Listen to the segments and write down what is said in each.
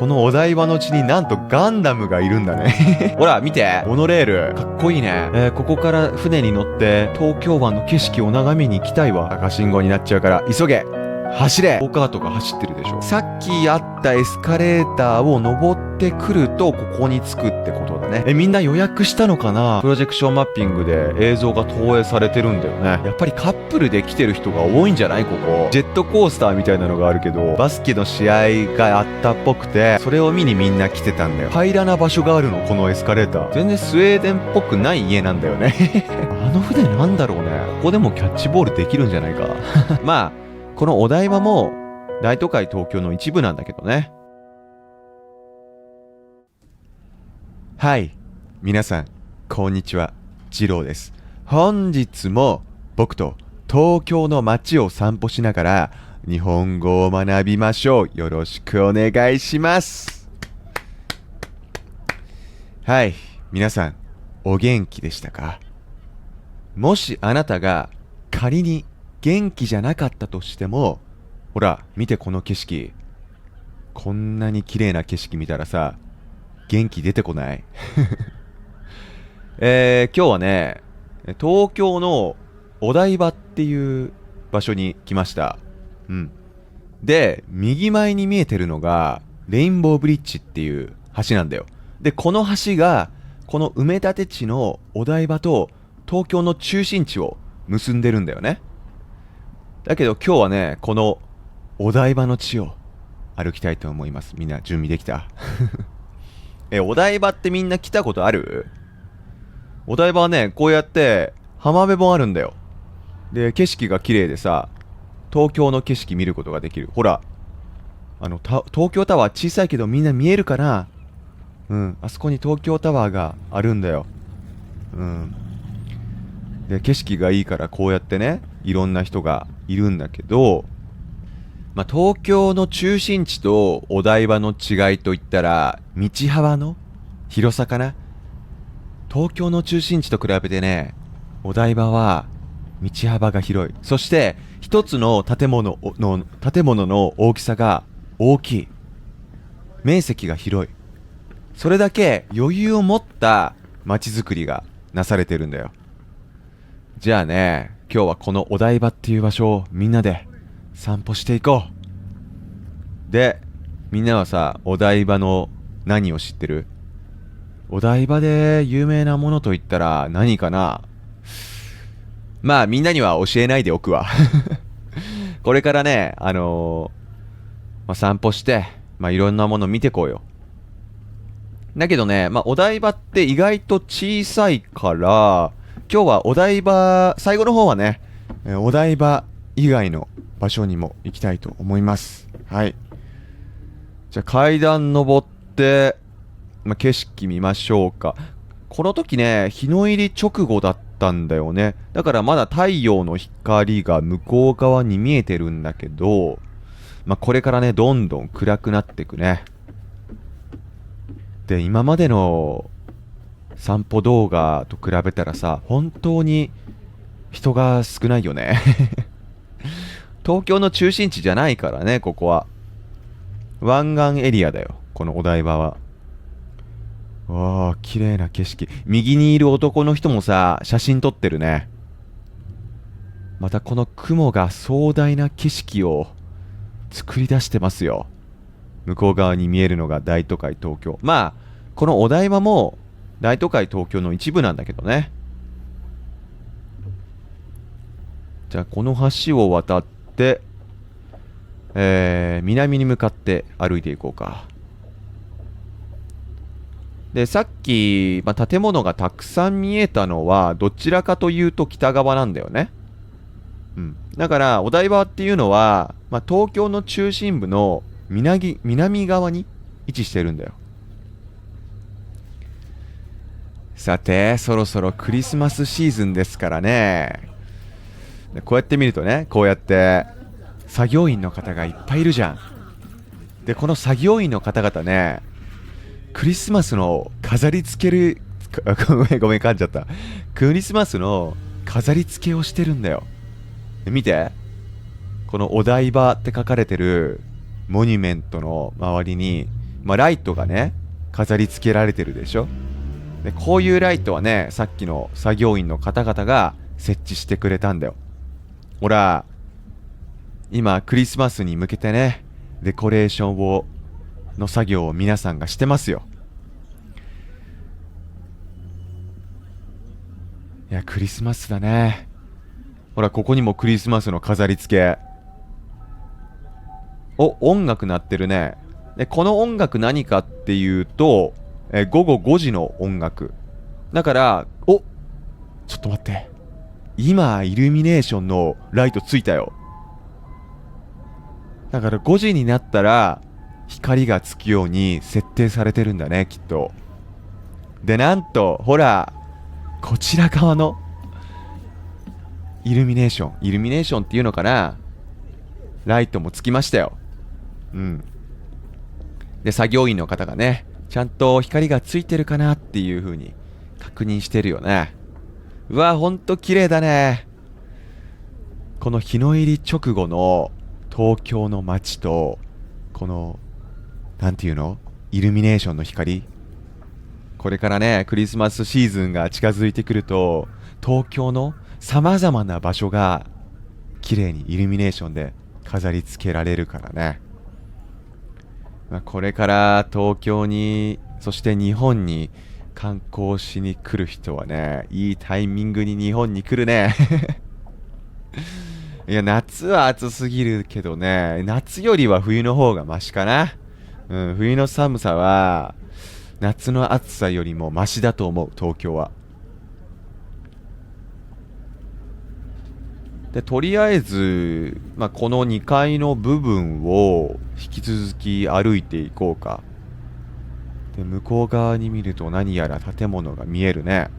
このお台場の地になんとガンダムがいるんだね。ほら、見て。モノレール。かっこいいね。ここから船に乗って東京湾の景色を眺めに行きたいわ。赤信号になっちゃうから急げ。走れ。ゴーカートが走ってるでしょ。さっきあったエスカレーターを登ってくるとここに着くってことだね。みんな予約したのかな。プロジェクションマッピングで映像が投影されてるんだよね。やっぱりカップルで来てる人が多いんじゃないここ。ジェットコースターみたいなのがあるけど、バスケの試合があったっぽくて、それを見にみんな来てたんだよ。平らな場所があるの、このエスカレーター。全然スウェーデンっぽくない家なんだよね。あの船なんだろうね。ここでもキャッチボールできるんじゃないか。まあ、このお台場も大都会東京の一部なんだけどね。はい、皆さんこんにちは、次郎です。本日も僕と東京の街を散歩しながら日本語を学びましょう。よろしくお願いします。はい、皆さんお元気でしたか？もしあなたが仮に元気じゃなかったとしても、ほら見てこの景色。こんなに綺麗な景色見たらさ、元気出てこない？今日はね、東京のお台場っていう場所に来ました。で、右前に見えてるのがレインボーブリッジっていう橋なんだよ。で、この橋がこの埋め立て地のお台場と東京の中心地を結んでるんだよね。だけど今日はね、このお台場の地を歩きたいと思います。みんな準備できた？お台場ってみんな来たことある？お台場はね、こうやって浜辺もあるんだよ。で、景色が綺麗でさ、東京の景色見ることができる。ほら、東京タワー小さいけどみんな見えるかな？あそこに東京タワーがあるんだよ。で、景色がいいからこうやってね、いろんな人がいるんだけど、東京の中心地とお台場の違いといったら、道幅の広さかな。東京の中心地と比べてね、お台場は道幅が広い。そして一つの建物の大きさが大きい。面積が広い。それだけ余裕を持った街づくりがなされてるんだよ。じゃあね、今日はこのお台場っていう場所をみんなで散歩していこう。で、みんなはさ、お台場の何を知ってる？お台場で有名なものといったら何かな？まあみんなには教えないでおくわ。これからね、散歩して、いろんなもの見てこうよ。だけどね、お台場って意外と小さいから、今日はお台場、最後の方はね、お台場以外の場所にも行きたいと思います。はい。じゃあ階段登って、景色見ましょうか。この時ね、日の入り直後だったんだよね。だからまだ太陽の光が向こう側に見えてるんだけど、これからね、どんどん暗くなっていくね。で、今までの散歩動画と比べたらさ、本当に人が少ないよね。東京の中心地じゃないからね、ここは。湾岸エリアだよ、このお台場は。わあ、綺麗な景色。右にいる男の人もさ、写真撮ってるね。またこの雲が壮大な景色を作り出してますよ。向こう側に見えるのが大都会東京。このお台場も大都会東京の一部なんだけどね。じゃあこの橋を渡って、南に向かって歩いていこうか。で、さっき、建物がたくさん見えたのはどちらかというと北側なんだよね。だからお台場っていうのは、東京の中心部の南側に位置してるんだよ。さて、そろそろクリスマスシーズンですからね。でこうやって見るとね、こうやって作業員の方がいっぱいいるじゃん。で、この作業員の方々ね、クリスマスの飾り付ける、ごめん噛んじゃった。クリスマスの飾り付けをしてるんだよ。で見て、このお台場って書かれてるモニュメントの周りにまあ、ライトがね飾り付けられてるでしょ。でこういうライトはね、さっきの作業員の方々が設置してくれたんだよ。ほら、今クリスマスに向けてね、デコレーションの作業を皆さんがしてますよ。いや、クリスマスだね。ほら、ここにもクリスマスの飾り付け。音楽鳴ってるね。でこの音楽何かっていうと、午後5時の音楽だから。ちょっと待って、今イルミネーションのライトついたよ。だから5時になったら光がつくように設定されてるんだね、きっと。でなんとほら、こちら側のイルミネーションっていうのかな、ライトもつきましたよ。で作業員の方がね、ちゃんと光がついてるかなっていう風に確認してるよね。うわ、ほんと綺麗だね。この日の入り直後の東京の街と、このなんていうの、イルミネーションの光。これからねクリスマスシーズンが近づいてくると、東京のさまざまな場所が綺麗にイルミネーションで飾り付けられるからね。これから東京に、そして日本に観光しに来る人はね、いいタイミングに日本に来るね。いや、夏は暑すぎるけどね、夏よりは冬の方がマシかな。冬の寒さは夏の暑さよりもマシだと思う、東京は。でとりあえず、この2階の部分を引き続き歩いていこうか。で向こう側に見ると何やら建物が見えるね。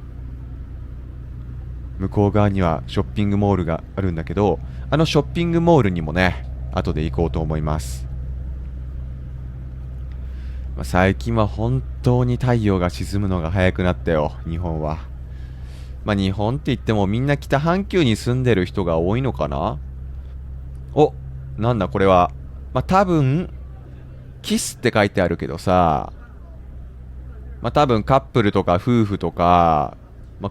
向こう側にはショッピングモールがあるんだけど、あのショッピングモールにもね後で行こうと思います。最近は本当に太陽が沈むのが早くなったよ、日本は。日本って言ってもみんな北半球に住んでる人が多いのかな。なんだこれは。多分キスって書いてあるけどさ、多分カップルとか夫婦とか、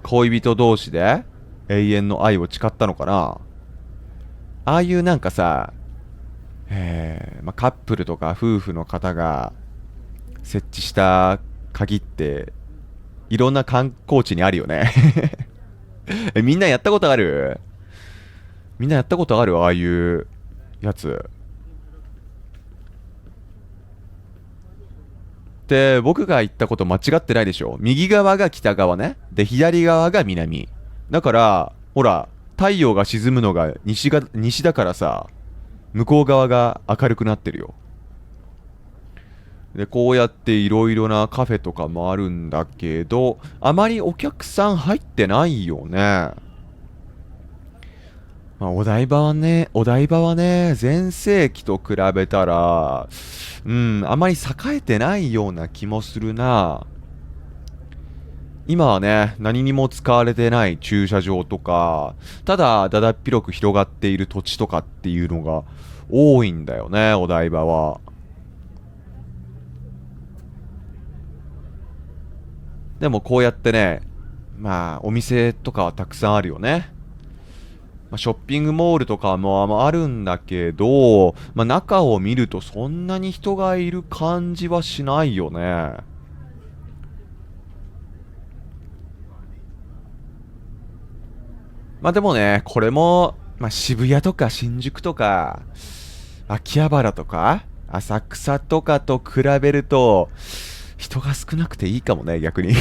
恋人同士で永遠の愛を誓ったのかな。ああいうなんかさ、カップルとか夫婦の方が設置した鍵っていろんな観光地にあるよね。みんなやったことある？みんなやったことある？ああいうやつ。で、僕が言ったこと間違ってないでしょ。右側が北側ね。で、左側が南。だから、ほら、太陽が沈むのが西だからさ、向こう側が明るくなってるよ。でこうやっていろいろなカフェとかもあるんだけど、あまりお客さん入ってないよね。お台場はね、全盛期と比べたら、あまり栄えてないような気もするな。今はね、何にも使われてない駐車場とか、ただだだっ広く広がっている土地とかっていうのが多いんだよね、お台場は。でもこうやってね、お店とかはたくさんあるよね。ショッピングモールとかもあるんだけど、中を見るとそんなに人がいる感じはしないよね。でもね、これも、渋谷とか新宿とか秋葉原とか浅草とかと比べると人が少なくていいかもね、逆に。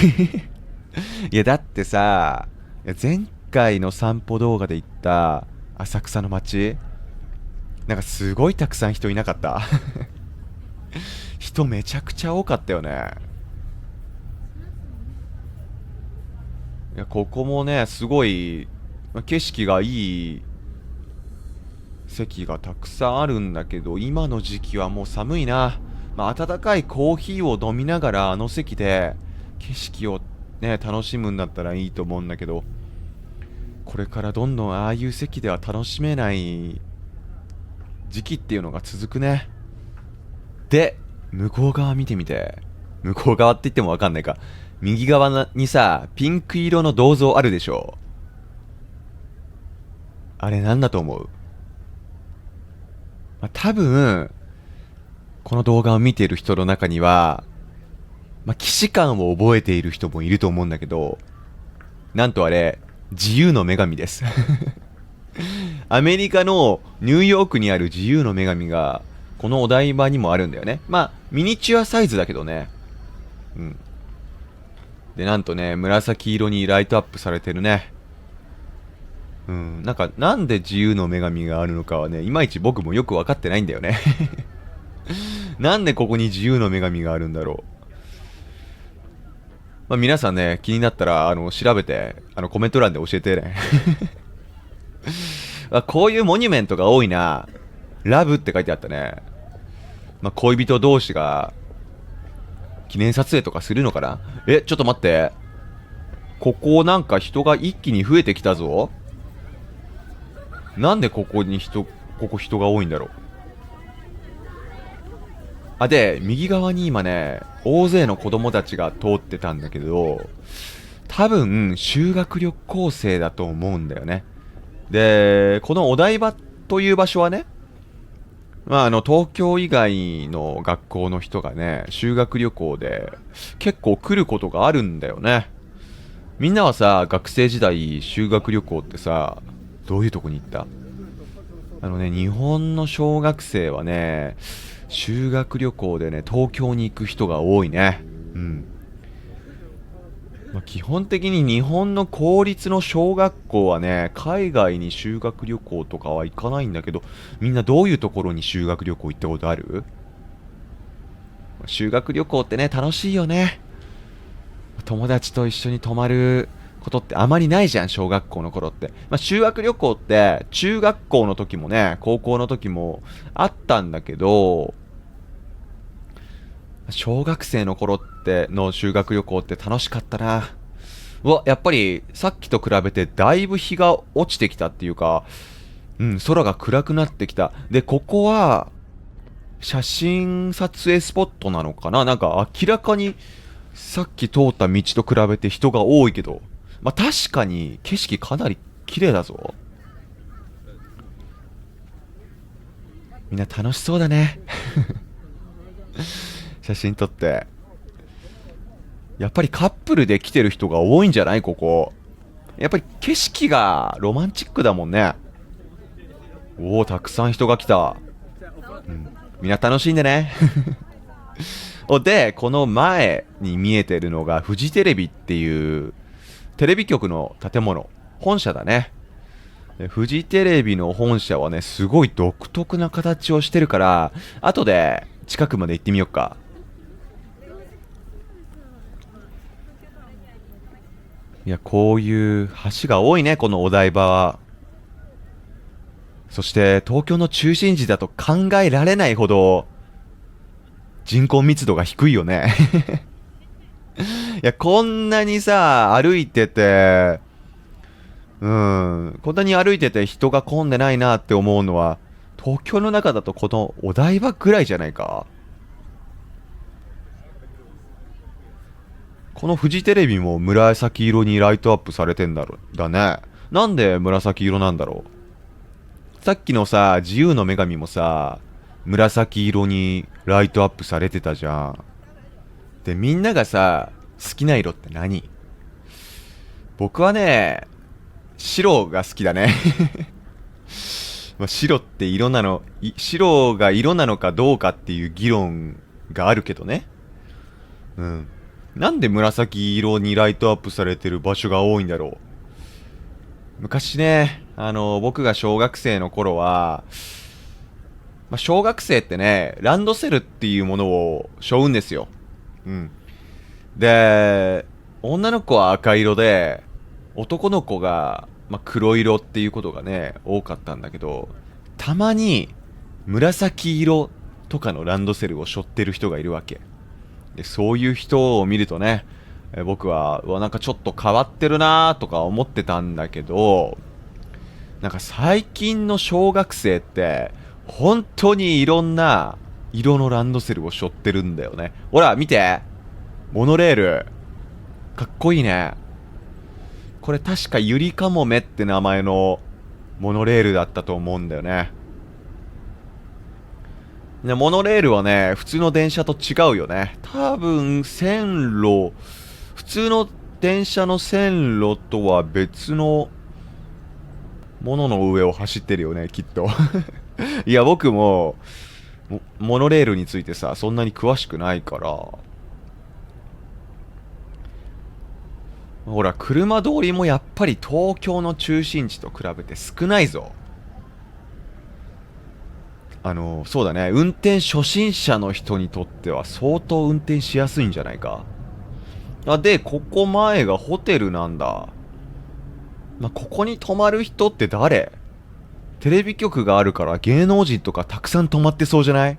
いやだってさ、前回の散歩動画で行った浅草の街、なんかすごいたくさん人いなかった？人めちゃくちゃ多かったよね。いやここもねすごい景色がいい席がたくさんあるんだけど、今の時期はもう寒いな。温かいコーヒーを飲みながらあの席で景色をね楽しむんだったらいいと思うんだけど、これからどんどんああいう席では楽しめない時期っていうのが続くね。で向こう側見てみて。向こう側って言ってもわかんないか。右側にさ、ピンク色の銅像あるでしょ。あれなんだと思う？多分、この動画を見ている人の中には、既視感を覚えている人もいると思うんだけど、なんとあれ、自由の女神です。アメリカのニューヨークにある自由の女神が、このお台場にもあるんだよね。ミニチュアサイズだけどね。うん。で、なんとね、紫色にライトアップされてるね。うん。なんで自由の女神があるのかはね、いまいち僕もよくわかってないんだよね。なんでここに自由の女神があるんだろう。皆さんね、気になったら、調べて、コメント欄で教えてね。こういうモニュメントが多いな。ラブって書いてあったね。恋人同士が、記念撮影とかするのかな。ちょっと待って。ここなんか人が一気に増えてきたぞ。なんでここ人が多いんだろう。で、右側に今ね、大勢の子供たちが通ってたんだけど、多分、修学旅行生だと思うんだよね。で、このお台場という場所はね、東京以外の学校の人がね、修学旅行で結構来ることがあるんだよね。みんなはさ、学生時代修学旅行ってさ、どういうとこに行った？日本の小学生はね、修学旅行でね、東京に行く人が多いね。うん。基本的に日本の公立の小学校はね、海外に修学旅行とかは行かないんだけど、みんなどういうところに修学旅行行ったことある？修学旅行ってね、楽しいよね。友達と一緒に泊まることってあまりないじゃん、小学校の頃って。修学旅行って中学校の時もね、高校の時もあったんだけど、小学生の頃っての修学旅行って楽しかったな。やっぱりさっきと比べてだいぶ日が落ちてきたっていうか、空が暗くなってきた。で、ここは写真撮影スポットなのかな。明らかにさっき通った道と比べて人が多いけど、確かに景色かなり綺麗だぞ。みんな楽しそうだね。写真撮って。やっぱりカップルで来てる人が多いんじゃない？ここ。やっぱり景色がロマンチックだもんね。たくさん人が来た。みんな楽しんでね。で、この前に見えてるのがフジテレビっていうテレビ局の建物、本社だね。フジテレビの本社はね、すごい独特な形をしてるから、後で近くまで行ってみようか。いや、こういう橋が多いね、このお台場は。そして東京の中心地だと考えられないほど人口密度が低いよね。いや、こんなにさ、歩いてて、こんなに歩いてて人が混んでないなって思うのは、東京の中だとこのお台場ぐらいじゃないか。このフジテレビも紫色にライトアップされてんだね。なんで紫色なんだろう。さっきのさ、自由の女神もさ、紫色にライトアップされてたじゃん。で、みんながさ、好きな色って何？僕はね、白が好きだね。白って白が色なのかどうかっていう議論があるけどね。なんで紫色にライトアップされてる場所が多いんだろう。昔ね、僕が小学生の頃は、小学生ってね、ランドセルっていうものを背負うんですよ。で、女の子は赤色で、男の子が、黒色っていうことがね、多かったんだけど、たまに紫色とかのランドセルを背負ってる人がいるわけ。で、そういう人を見るとね、僕は、なんかちょっと変わってるなとか思ってたんだけど、最近の小学生って、本当にいろんな色のランドセルを背負ってるんだよね。ほら見て、モノレールかっこいいね。これ確かゆりかもめって名前のモノレールだったと思うんだよね。でモノレールはね、普通の電車と違うよね。多分線路、普通の電車の線路とは別のものの上を走ってるよね、きっと。いや、僕もモノレールについてさ、そんなに詳しくないから。ほら、車通りもやっぱり東京の中心地と比べて少ないぞ。そうだね、運転初心者の人にとっては相当運転しやすいんじゃないか。で、ここ前がホテルなんだ。ここに泊まる人って誰？テレビ局があるから芸能人とかたくさん泊まってそうじゃない？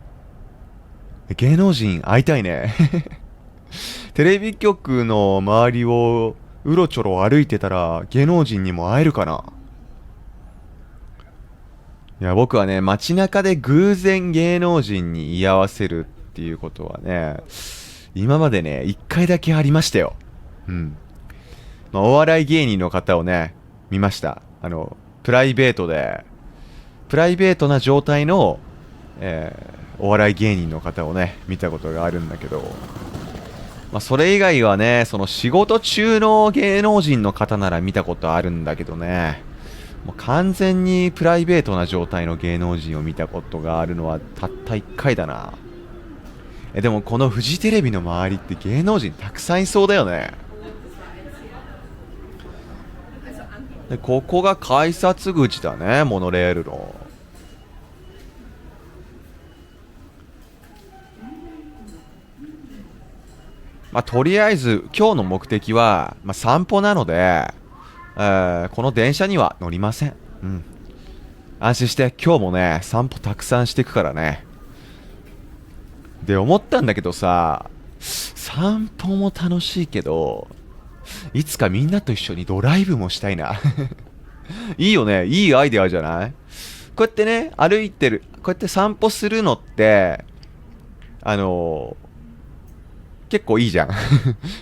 芸能人会いたいね。テレビ局の周りをうろちょろ歩いてたら芸能人にも会えるかな。いや、僕はね、街中で偶然芸能人に居合わせるっていうことはね、今までね、一回だけありましたよ。うん。お笑い芸人の方をね、見ました。プライベートで、プライベートな状態の、お笑い芸人の方をね、見たことがあるんだけど、それ以外はね、その仕事中の芸能人の方なら見たことあるんだけどね、もう完全にプライベートな状態の芸能人を見たことがあるのはたった1回だな。でもこのフジテレビの周りって芸能人たくさんいそうだよね。でここが改札口だね、モノレールの。とりあえず今日の目的は、散歩なので、この電車には乗りません。うん。安心して今日もね、散歩たくさんしていくからね。で、思ったんだけどさ、散歩も楽しいけど、いつかみんなと一緒にドライブもしたいな。いいよね。いいアイデアじゃない？こうやってね、歩いてる、こうやって散歩するのって、結構いいじゃん。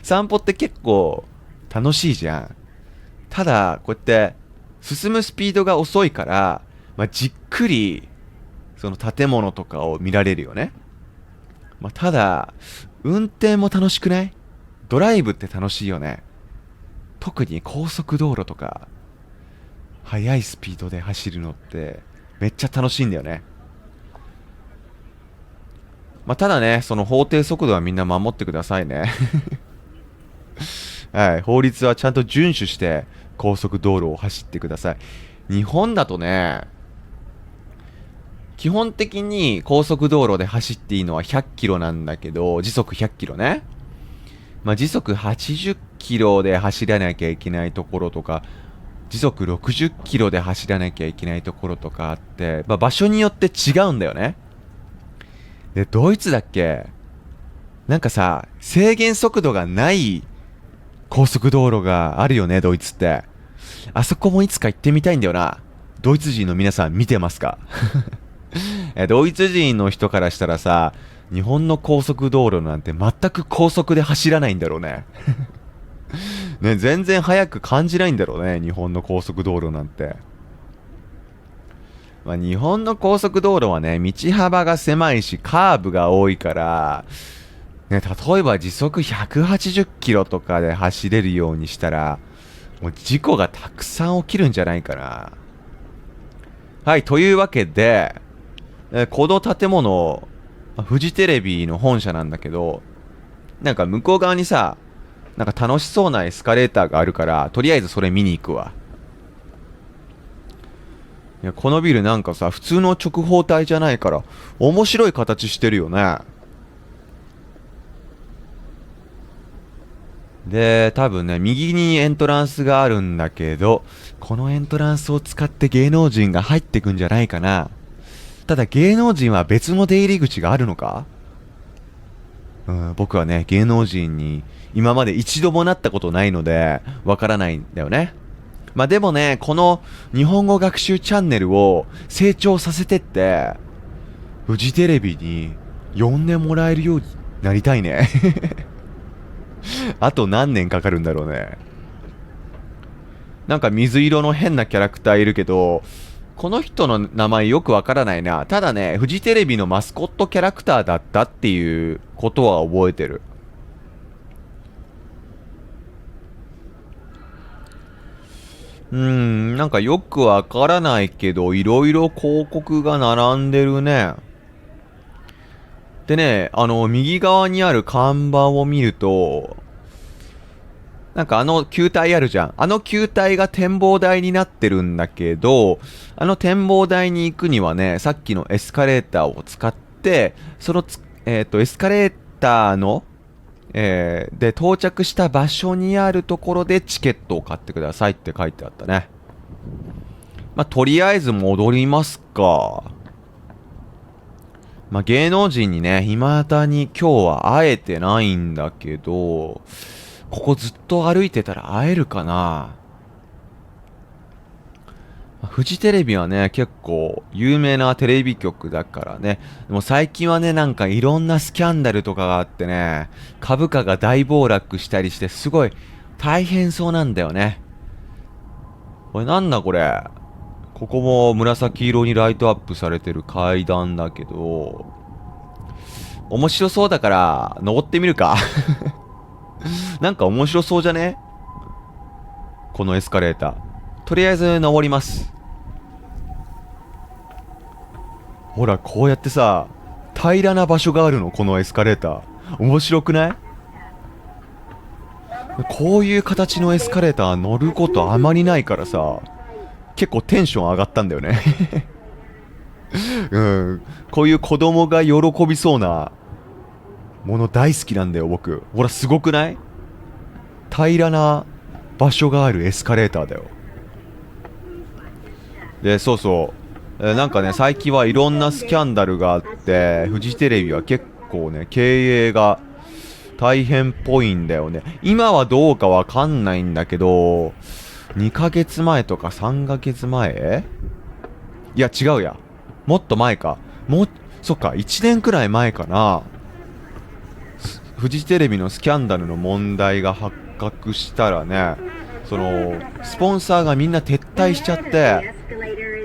散歩って結構楽しいじゃん。ただ、こうやって進むスピードが遅いから、じっくりその建物とかを見られるよね。ただ、運転も楽しくない？ドライブって楽しいよね。特に高速道路とか、速いスピードで走るのってめっちゃ楽しいんだよね。ただね、その法定速度はみんな守ってくださいね。はい、法律はちゃんと遵守して高速道路を走ってください。日本だとね、基本的に高速道路で走っていいのは100キロなんだけど、時速100キロね。時速80キロで走らなきゃいけないところとか、時速60キロで走らなきゃいけないところとかあって、場所によって違うんだよね。で、ドイツだっけ？なんかさ、制限速度がない高速道路があるよね、ドイツって。あそこもいつか行ってみたいんだよな。ドイツ人の皆さん見てますか？ドイツ人の人からしたらさ、日本の高速道路なんて全く高速で走らないんだろうね。ね、全然速く感じないんだろうね、日本の高速道路なんて。日本の高速道路はね、道幅が狭いしカーブが多いから、ね、例えば時速180キロとかで走れるようにしたら、もう事故がたくさん起きるんじゃないかな。はい、というわけで、この建物、フジテレビの本社なんだけど、なんか向こう側にさ、なんか楽しそうなエスカレーターがあるから、とりあえずそれ見に行くわ。いや、このビルなんかさ、普通の直方体じゃないから、面白い形してるよね。で、多分ね、右にエントランスがあるんだけど、このエントランスを使って芸能人が入ってくんじゃないかな。ただ芸能人は別の出入り口があるのか？僕はね、芸能人に今まで一度もなったことないので、わからないんだよね。でもね、この日本語学習チャンネルを成長させてって、フジテレビに呼んでもらえるようになりたいね。あと何年かかるんだろうね。なんか水色の変なキャラクターいるけど、この人の名前よくわからないな。ただね、フジテレビのマスコットキャラクターだったっていうことは覚えてる。なんかよくわからないけど、いろいろ広告が並んでるね。でね、右側にある看板を見ると、なんか球体あるじゃん。あの球体が展望台になってるんだけど、あの展望台に行くにはね、さっきのエスカレーターを使って、エスカレーターの、で、到着した場所にあるところでチケットを買ってくださいって書いてあったね。まあ、とりあえず戻りますか。まあ、芸能人にね、未だに今日は会えてないんだけど、ここずっと歩いてたら会えるかな。フジテレビはね、結構有名なテレビ局だからね。でも最近はね、なんかいろんなスキャンダルとかがあってね、株価が大暴落したりして、すごい大変そうなんだよね。これなんだこれ。ここも紫色にライトアップされてる階段だけど、面白そうだから登ってみるか。なんか面白そうじゃね？このエスカレーター。とりあえず登ります。ほら、こうやってさ、平らな場所があるの、このエスカレーター。面白くない？こういう形のエスカレーター乗ることあまりないからさ、結構テンション上がったんだよね。うん。こういう子供が喜びそうなもの大好きなんだよ、僕。ほら、すごくない？平らな場所があるエスカレーターだよ。で、そうそう。なんかね、最近はいろんなスキャンダルがあって、フジテレビは結構ね、経営が大変っぽいんだよね。今はどうかわかんないんだけど、2ヶ月前とか3ヶ月前、いや、違うや。もっと前か。そっか、1年くらい前かな。フジテレビのスキャンダルの問題が発覚したらね、スポンサーがみんな撤退しちゃって、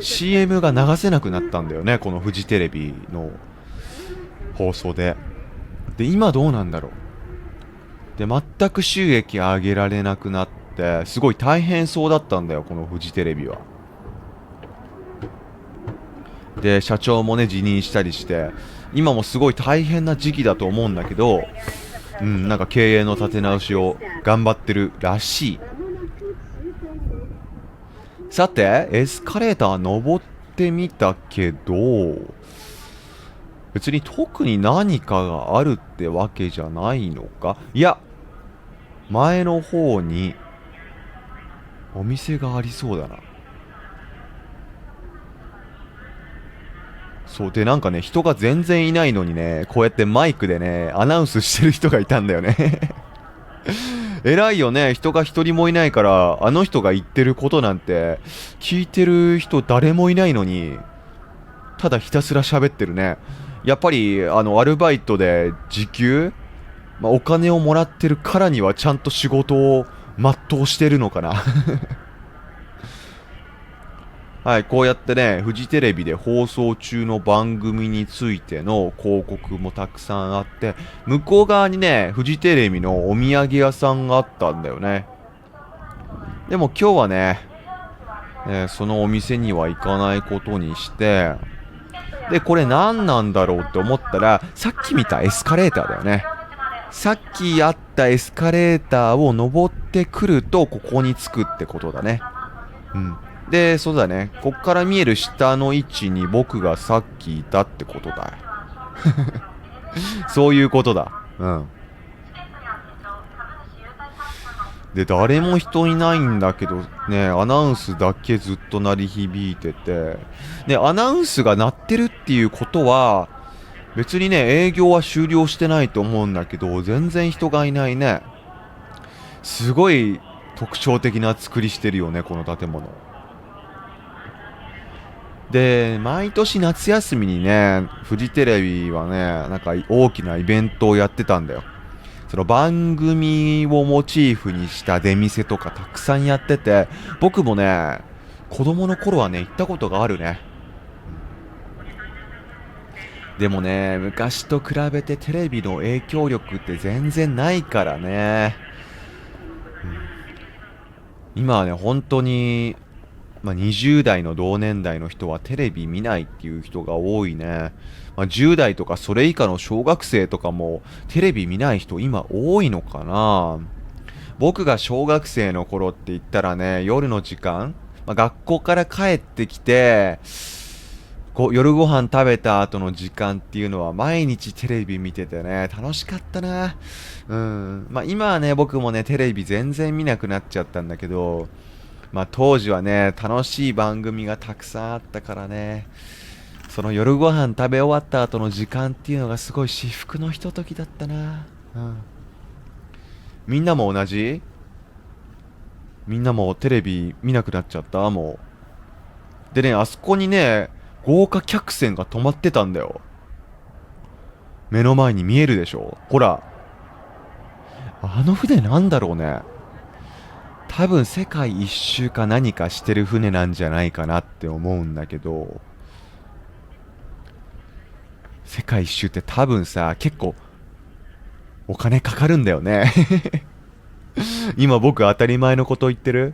CM が流せなくなったんだよね、このフジテレビの放送で。で、今どうなんだろう。で、全く収益上げられなくなって、すごい大変そうだったんだよ、このフジテレビは。で、社長もね、辞任したりして、今もすごい大変な時期だと思うんだけど、なんか経営の立て直しを頑張ってるらしい。さて、エスカレーター登ってみたけど、別に特に何かがあるってわけじゃないのか。いや、前の方にお店がありそうだな。そうで、なんかね、人が全然いないのにね、こうやってマイクでね、アナウンスしてる人がいたんだよね。偉いよね。人が一人もいないから、あの人が言ってることなんて、聞いてる人誰もいないのに、ただひたすら喋ってるね。やっぱり、アルバイトで時給、お金をもらってるからにはちゃんと仕事を全うしてるのかな。はい、こうやってね、フジテレビで放送中の番組についての広告もたくさんあって、向こう側にね、フジテレビのお土産屋さんがあったんだよね。でも今日はね、そのお店には行かないことにして、で、これ何なんだろうって思ったら、さっき見たエスカレーターだよね。さっきあったエスカレーターを登ってくると、ここに着くってことだね。うん。で、そうだね。こっから見える下の位置に僕がさっきいたってことだよ。そういうことだ。うん。で、誰も人いないんだけど、ね、アナウンスだけずっと鳴り響いてて、で、アナウンスが鳴ってるっていうことは、別にね、営業は終了してないと思うんだけど、全然人がいないね。すごい特徴的な作りしてるよね、この建物。で、毎年夏休みにね、フジテレビはね、なんか大きなイベントをやってたんだよ。その番組をモチーフにした出店とかたくさんやってて、僕もね、子供の頃はね、行ったことがあるね。でもね、昔と比べてテレビの影響力って全然ないからね。今はね、本当に、20代の同年代の人はテレビ見ないっていう人が多いね。10代とかそれ以下の小学生とかもテレビ見ない人今多いのかな。僕が小学生の頃って言ったらね、夜の時間、学校から帰ってきて、夜ご飯食べた後の時間っていうのは毎日テレビ見ててね、楽しかったな。うん。今はね、僕もね、テレビ全然見なくなっちゃったんだけど、当時はね、楽しい番組がたくさんあったからね、その夜ご飯食べ終わった後の時間っていうのがすごい至福のひとときだったな。うん。みんなも同じ？みんなもテレビ見なくなっちゃったもう。でね、あそこにね、豪華客船が止まってたんだよ。目の前に見えるでしょ？ほら。あの船なんだろうね。多分世界一周か何かしてる船なんじゃないかなって思うんだけど、世界一周って多分さ、結構お金かかるんだよね。今僕当たり前のこと言ってる？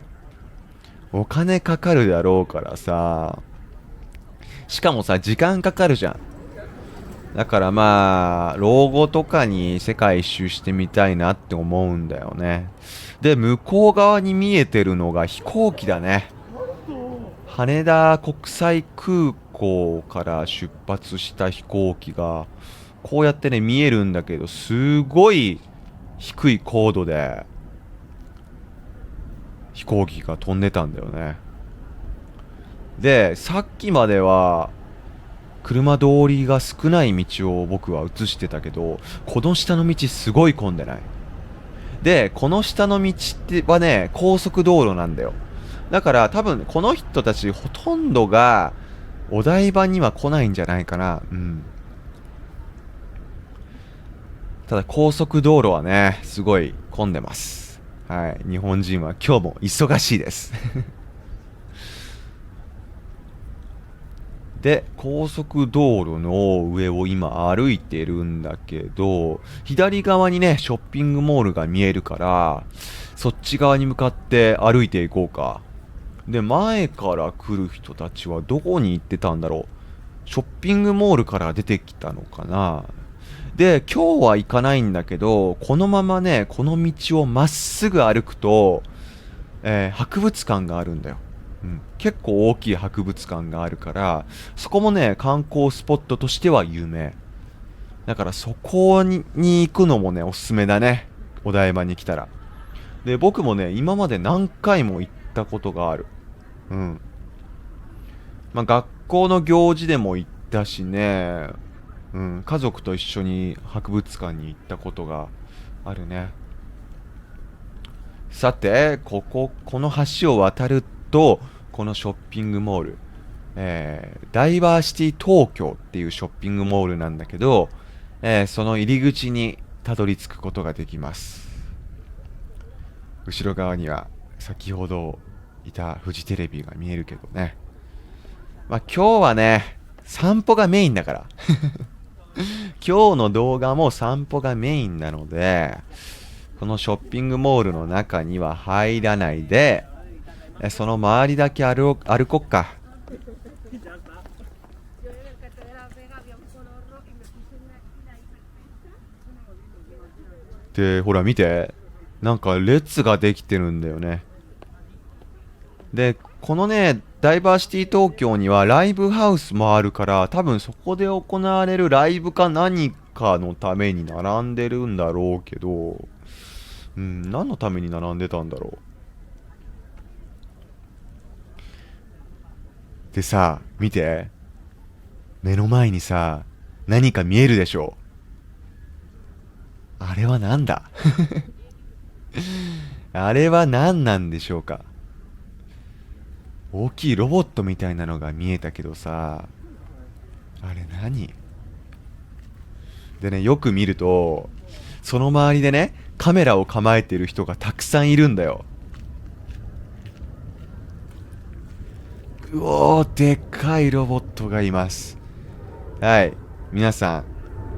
お金かかるだろうからさ、しかもさ、時間かかるじゃん。だから老後とかに世界一周してみたいなって思うんだよね。で、向こう側に見えてるのが飛行機だね。羽田国際空港から出発した飛行機が、こうやってね、見えるんだけど、すごい低い高度で飛行機が飛んでたんだよね。で、さっきまでは、車通りが少ない道を僕は映してたけど、この下の道すごい混んでない？で、この下の道ってはね、高速道路なんだよ。だから多分この人たちほとんどがお台場には来ないんじゃないかな。うん。ただ高速道路はね、すごい混んでます。はい。日本人は今日も忙しいです。で、高速道路の上を今歩いてるんだけど、左側にね、ショッピングモールが見えるから、そっち側に向かって歩いていこうか。で、前から来る人たちはどこに行ってたんだろう。ショッピングモールから出てきたのかな。で、今日は行かないんだけど、このままね、この道をまっすぐ歩くと、博物館があるんだよ。うん、結構大きい博物館があるから、そこもね、観光スポットとしては有名。だからそこに行くのもね、おすすめだね。お台場に来たら。で、僕もね、今まで何回も行ったことがある。うん。学校の行事でも行ったしね、うん、家族と一緒に博物館に行ったことがあるね。さて、この橋を渡ると、このショッピングモール、ダイバーシティ東京っていうショッピングモールなんだけど、その入り口にたどり着くことができます。後ろ側には先ほどいたフジテレビが見えるけどね。今日はね、散歩がメインだから。今日の動画も散歩がメインなので、このショッピングモールの中には入らないで、その周りだけ歩こっか。で、ほら見て。なんか列ができてるんだよね。で、このね、ダイバーシティ東京にはライブハウスもあるから、多分そこで行われるライブか何かのために並んでるんだろうけど、うん、何のために並んでたんだろう。でさ、見て。目の前にさ、何か見えるでしょう。あれはなんだ？あれは何なんでしょうか。大きいロボットみたいなのが見えたけどさ、あれ何でね、よく見ると、その周りでね、カメラを構えてる人がたくさんいるんだよ。うおー、でっかいロボットがいます。はい、皆さ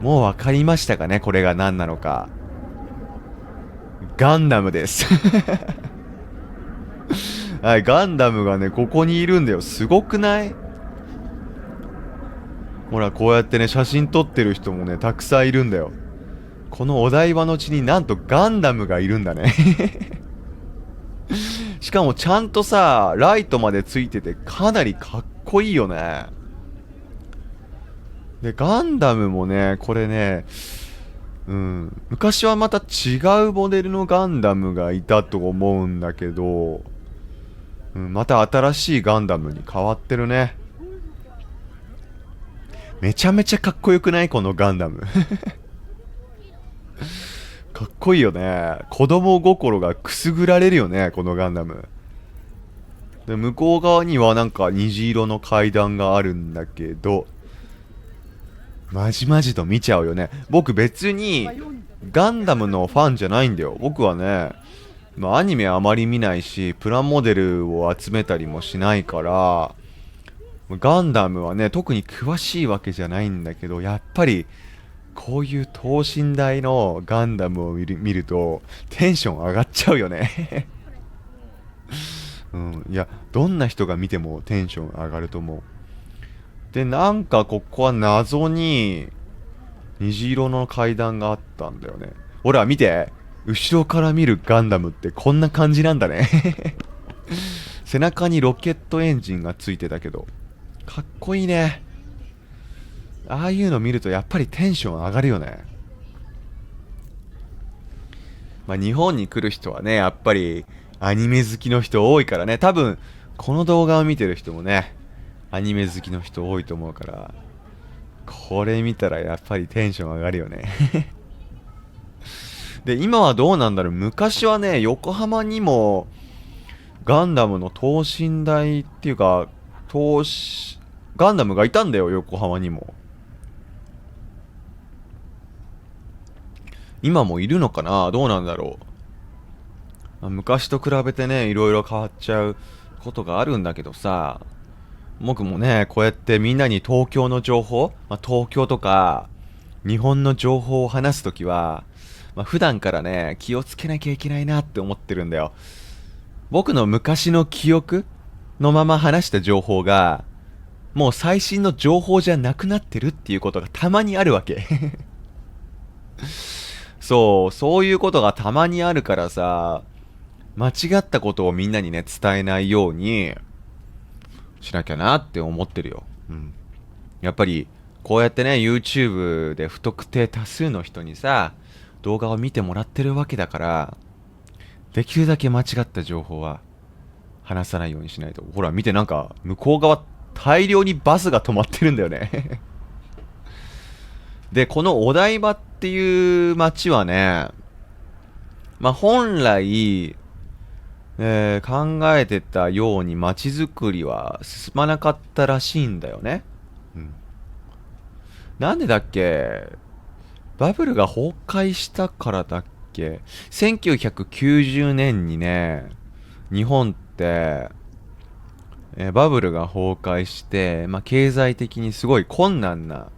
ん、もうわかりましたかね、これが何なのか。ガンダムです。はい、ガンダムがね、ここにいるんだよ。すごくない？ほら、こうやってね、写真撮ってる人もね、たくさんいるんだよ。このお台場の地になんとガンダムがいるんだね。しかもちゃんとさ、ライトまでついててかなりかっこいいよね。で、ガンダムもね、これね、昔はまた違うモデルのガンダムがいたと思うんだけど、また新しいガンダムに変わってるね。めちゃめちゃかっこよくないこのガンダム。かっこいいよね。子供心がくすぐられるよね、このガンダム。で、向こう側にはなんか虹色の階段があるんだけど、まじまじと見ちゃうよね。僕別にガンダムのファンじゃないんだよ。僕はね、アニメあまり見ないし、プラモデルを集めたりもしないから、ガンダムはね、特に詳しいわけじゃないんだけど、やっぱり、こういう等身大のガンダムを見ると、テンション上がっちゃうよね。いや、どんな人が見てもテンション上がると思う。で、なんかここは謎に、虹色の階段があったんだよね。ほら、見て。後ろから見るガンダムってこんな感じなんだね。背中にロケットエンジンがついてたけど、かっこいいね。ああいうの見るとやっぱりテンション上がるよね。日本に来る人はね、やっぱりアニメ好きの人多いからね。多分、この動画を見てる人もね、アニメ好きの人多いと思うから、これ見たらやっぱりテンション上がるよね。で、今はどうなんだろう。昔はね、横浜にもガンダムの等身大っていうか、ガンダムがいたんだよ、横浜にも。今もいるのかな、どうなんだろう。昔と比べてね、いろいろ変わっちゃうことがあるんだけどさ、僕もね、こうやってみんなに東京の情報、東京とか日本の情報を話すときは、普段からね、気をつけなきゃいけないなって思ってるんだよ。僕の昔の記憶のまま話した情報が、もう最新の情報じゃなくなってるっていうことがたまにあるわけ。そういうことがたまにあるからさ、間違ったことをみんなにね、伝えないようにしなきゃなって思ってるよ。やっぱり、こうやってね、YouTube で不特定多数の人にさ、動画を見てもらってるわけだから、できるだけ間違った情報は話さないようにしないと。ほら、見て、なんか、向こう側、大量にバスが止まってるんだよね。で、このお台場っていう街はね、本来、考えてたように街づくりは進まなかったらしいんだよね。なんでだっけ？バブルが崩壊したからだっけ？ 1990 年にね、日本って、バブルが崩壊して、経済的にすごい困難な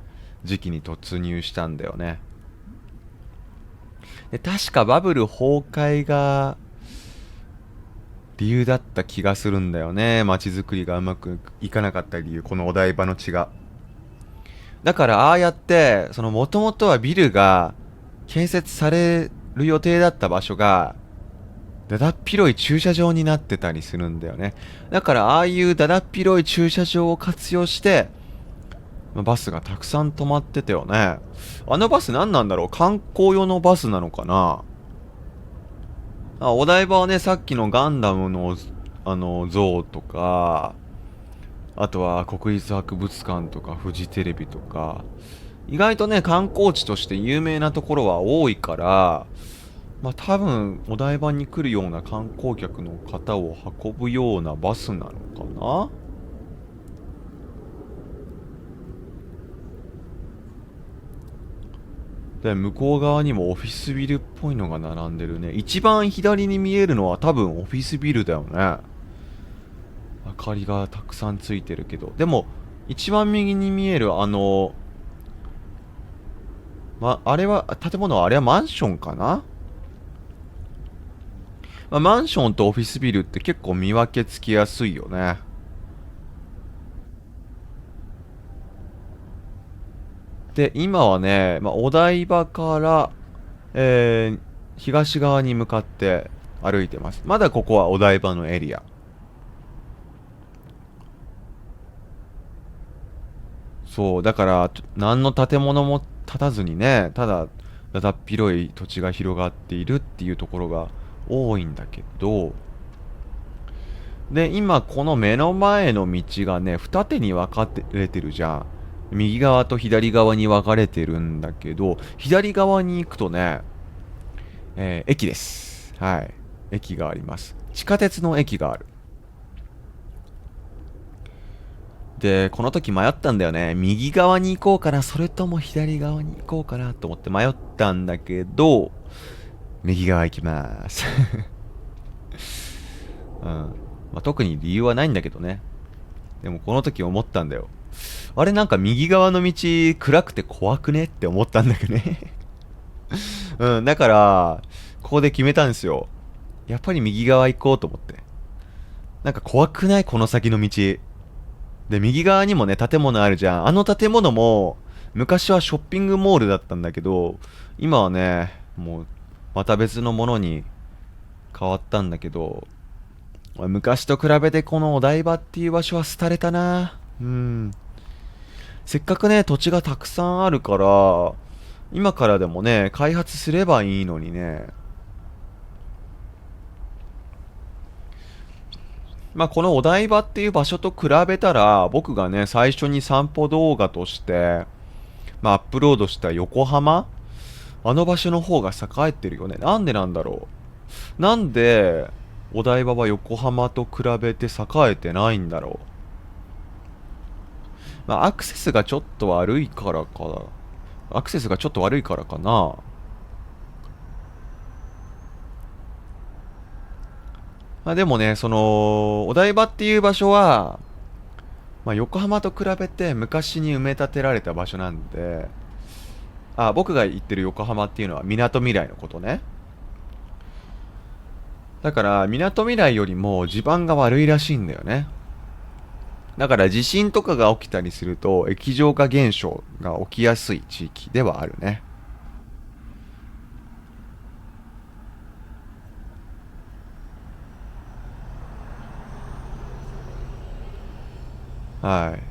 時期に突入したんだよね。で、確かバブル崩壊が理由だった気がするんだよね。街づくりがうまくいかなかった理由、このお台場の地が。だからああやって、その元々はビルが建設される予定だった場所が、だだっ広い駐車場になってたりするんだよね。だからああいうだだっ広い駐車場を活用して、バスがたくさん止まってたよね。あのバス何なんだろう？観光用のバスなのかな？お台場はね、さっきのガンダムの、像とか、あとは国立博物館とかフジテレビとか、意外とね、観光地として有名なところは多いから、まあ多分お台場に来るような観光客の方を運ぶようなバスなのかな。で、向こう側にもオフィスビルっぽいのが並んでるね。一番左に見えるのは多分オフィスビルだよね。明かりがたくさんついてるけど。でも、一番右に見えるあれは、建物はあれはマンションかな。まあ、マンションとオフィスビルって結構見分けつきやすいよね。で、今はね、まあ、お台場から、東側に向かって歩いてます。まだここはお台場のエリア。そう、だから、何の建物も建たずにね、ただ、だだっ広い土地が広がっているっていうところが多いんだけど、で、今この目の前の道がね、二手に分かれてるじゃん。右側と左側に分かれてるんだけど、左側に行くとね、駅です。はい。駅があります。地下鉄の駅がある。で、この時迷ったんだよね。右側に行こうかな、それとも左側に行こうかなと思って迷ったんだけど、右側行きます。うん。まあ、特に理由はないんだけどね。でもこの時思ったんだよ。あれなんか右側の道暗くて怖くねって思ったんだけどね。うん、だから、ここで決めたんですよ。やっぱり右側行こうと思って。なんか怖くないこの先の道。で、右側にもね、建物あるじゃん。あの建物も、昔はショッピングモールだったんだけど、今はね、もう、また別のものに変わったんだけど、昔と比べてこのお台場っていう場所は廃れたな。うん。せっかくね、土地がたくさんあるから、今からでもね、開発すればいいのにね。まあ、このお台場っていう場所と比べたら、僕がね、最初に散歩動画として、まあ、アップロードした横浜、あの場所の方が栄えてるよね。なんでなんだろう。なんで、お台場は横浜と比べて栄えてないんだろう。まあ、アクセスがちょっと悪いからかな。アクセスがちょっと悪いからかな。まあ、でもね、その、お台場っていう場所は、まあ、横浜と比べて昔に埋め立てられた場所なんで、僕が言ってる横浜っていうのは港未来のことね。だから、港未来よりも地盤が悪いらしいんだよね。だから地震とかが起きたりすると液状化現象が起きやすい地域ではあるね。はい。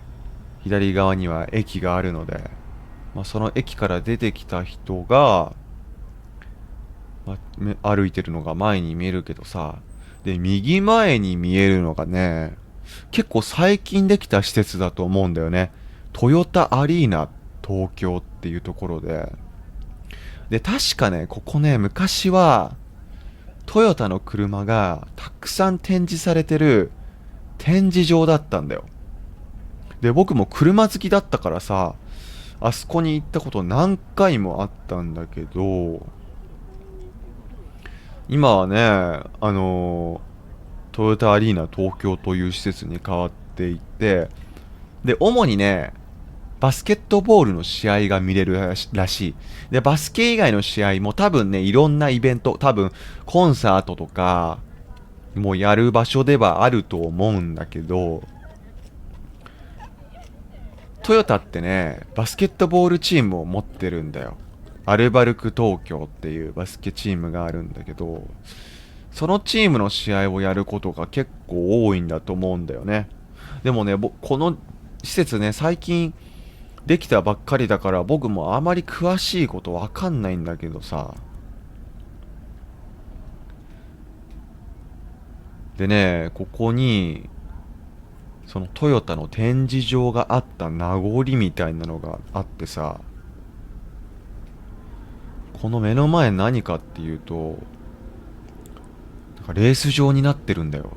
左側には駅があるので、まあ、その駅から出てきた人が、まあ、歩いてるのが前に見えるけどさ、で、右前に見えるのがね、結構最近できた施設だと思うんだよね。トヨタアリーナ東京っていうところで。で、確かね、ここね、昔は、トヨタの車がたくさん展示されてる展示場だったんだよ。で、僕も車好きだったからさ、あそこに行ったこと何回もあったんだけど、今はね、トヨタアリーナ東京という施設に変わっていって、で、主にね、バスケットボールの試合が見れるらしい。で、バスケ以外の試合も多分ね、いろんなイベント、多分コンサートとか、もうやる場所ではあると思うんだけど、トヨタってね、バスケットボールチームを持ってるんだよ。アルバルク東京っていうバスケチームがあるんだけど、そのチームの試合をやることが結構多いんだと思うんだよね。でもね、この施設ね、最近できたばっかりだから僕もあまり詳しいことわかんないんだけどさ。でね、ここに、そのトヨタの展示場があった名残みたいなのがあってさ、ここの目の前何かっていうと、なんかレース場になってるんだよ。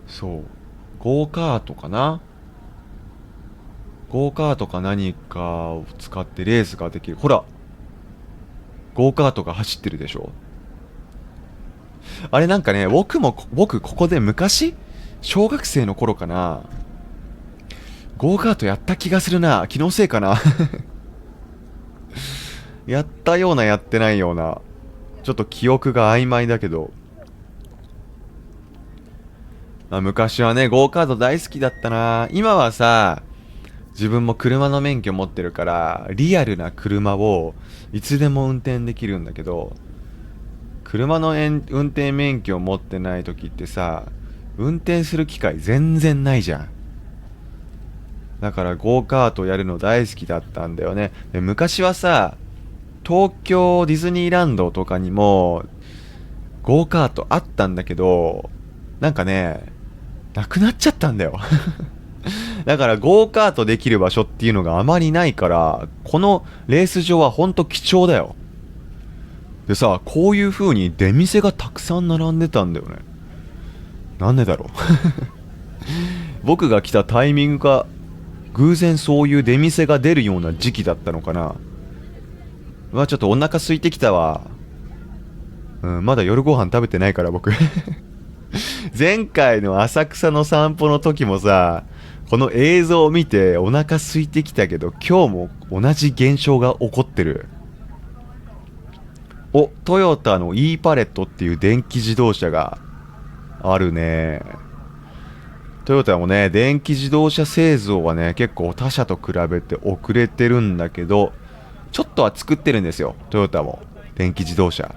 そう。ゴーカートかな。ゴーカートか何かを使ってレースができる。ほら、ゴーカートが走ってるでしょ。あれなんかね、僕ここで昔、小学生の頃かな、ゴーカートやった気がするな。気のせいかな。やったようなやってないような。ちょっと記憶が曖昧だけど。まあ、昔はね、ゴーカート大好きだったな。今はさ、自分も車の免許持ってるから、リアルな車をいつでも運転できるんだけど、車の運転免許を持ってない時ってさ、運転する機会全然ないじゃん。だからゴーカートやるの大好きだったんだよね。で、昔はさ、東京ディズニーランドとかにもゴーカートあったんだけど、なんかね、なくなっちゃったんだよ。だからゴーカートできる場所っていうのがあまりないから、このレース場はほんと貴重だよ。でさ、こういう風に出店がたくさん並んでたんだよね。なんでだろう。僕が来たタイミングが偶然そういう出店が出るような時期だったのかな。まあちょっとお腹空いてきたわ。うん、まだ夜ご飯食べてないから僕。前回の浅草の散歩の時もさ、この映像を見てお腹空いてきたけど、今日も同じ現象が起こってる。お、トヨタの E パレットっていう電気自動車があるね。トヨタもね、電気自動車製造はね、結構他社と比べて遅れてるんだけど、ちょっとは作ってるんですよ、トヨタも。電気自動車。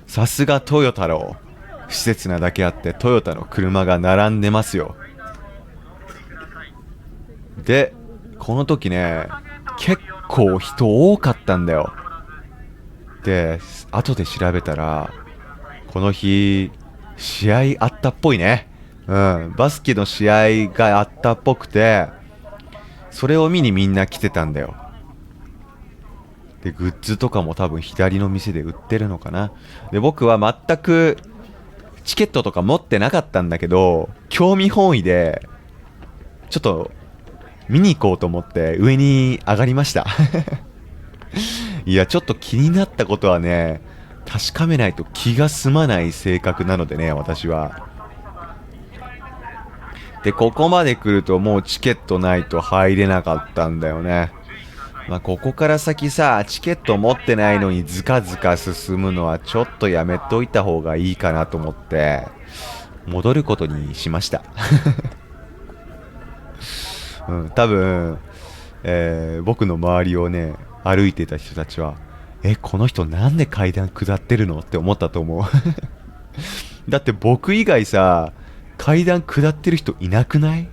さすがトヨタロー。施設なだけあってトヨタの車が並んでますよ。で、この時ね、結構人多かったんだよ。で、後で調べたら、この日、試合あったっぽいね。うん、バスケの試合があったっぽくて、それを見にみんな来てたんだよ。で、グッズとかも多分左の店で売ってるのかな。で、僕は全くチケットとか持ってなかったんだけど、興味本位で、ちょっと見に行こうと思って上に上がりました。いや、ちょっと気になったことはね、確かめないと気が済まない性格なのでね、私は。で、ここまで来るともうチケットないと入れなかったんだよね。まあ、ここから先さ、チケット持ってないのにズカズカ進むのはちょっとやめといた方がいいかなと思って、戻ることにしました。うん、多分、僕の周りをね、歩いてた人たちは、この人なんで階段下ってるのって思ったと思う。だって僕以外さ、階段下ってる人いなくない？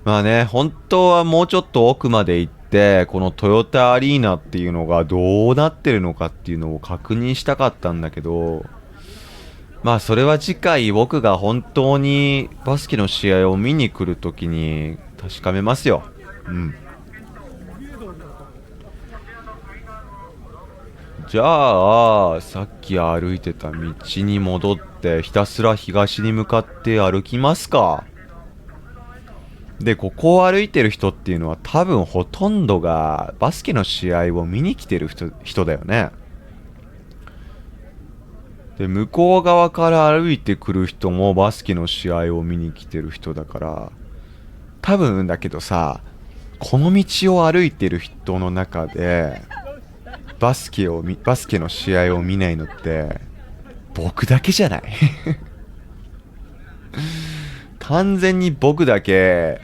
まあね、本当はもうちょっと奥まで行って、このトヨタアリーナっていうのがどうなってるのかっていうのを確認したかったんだけど、まあそれは次回僕が本当にバスケの試合を見に来るときに確かめますよ。うん。じゃあ、さっき歩いてた道に戻ってひたすら東に向かって歩きますか。で、ここを歩いてる人っていうのは多分ほとんどがバスケの試合を見に来てる人だよね。で、向こう側から歩いてくる人もバスケの試合を見に来てる人だから、多分だけどさ、この道を歩いてる人の中で、バスケの試合を見ないのって、僕だけじゃない？完全に僕だけ、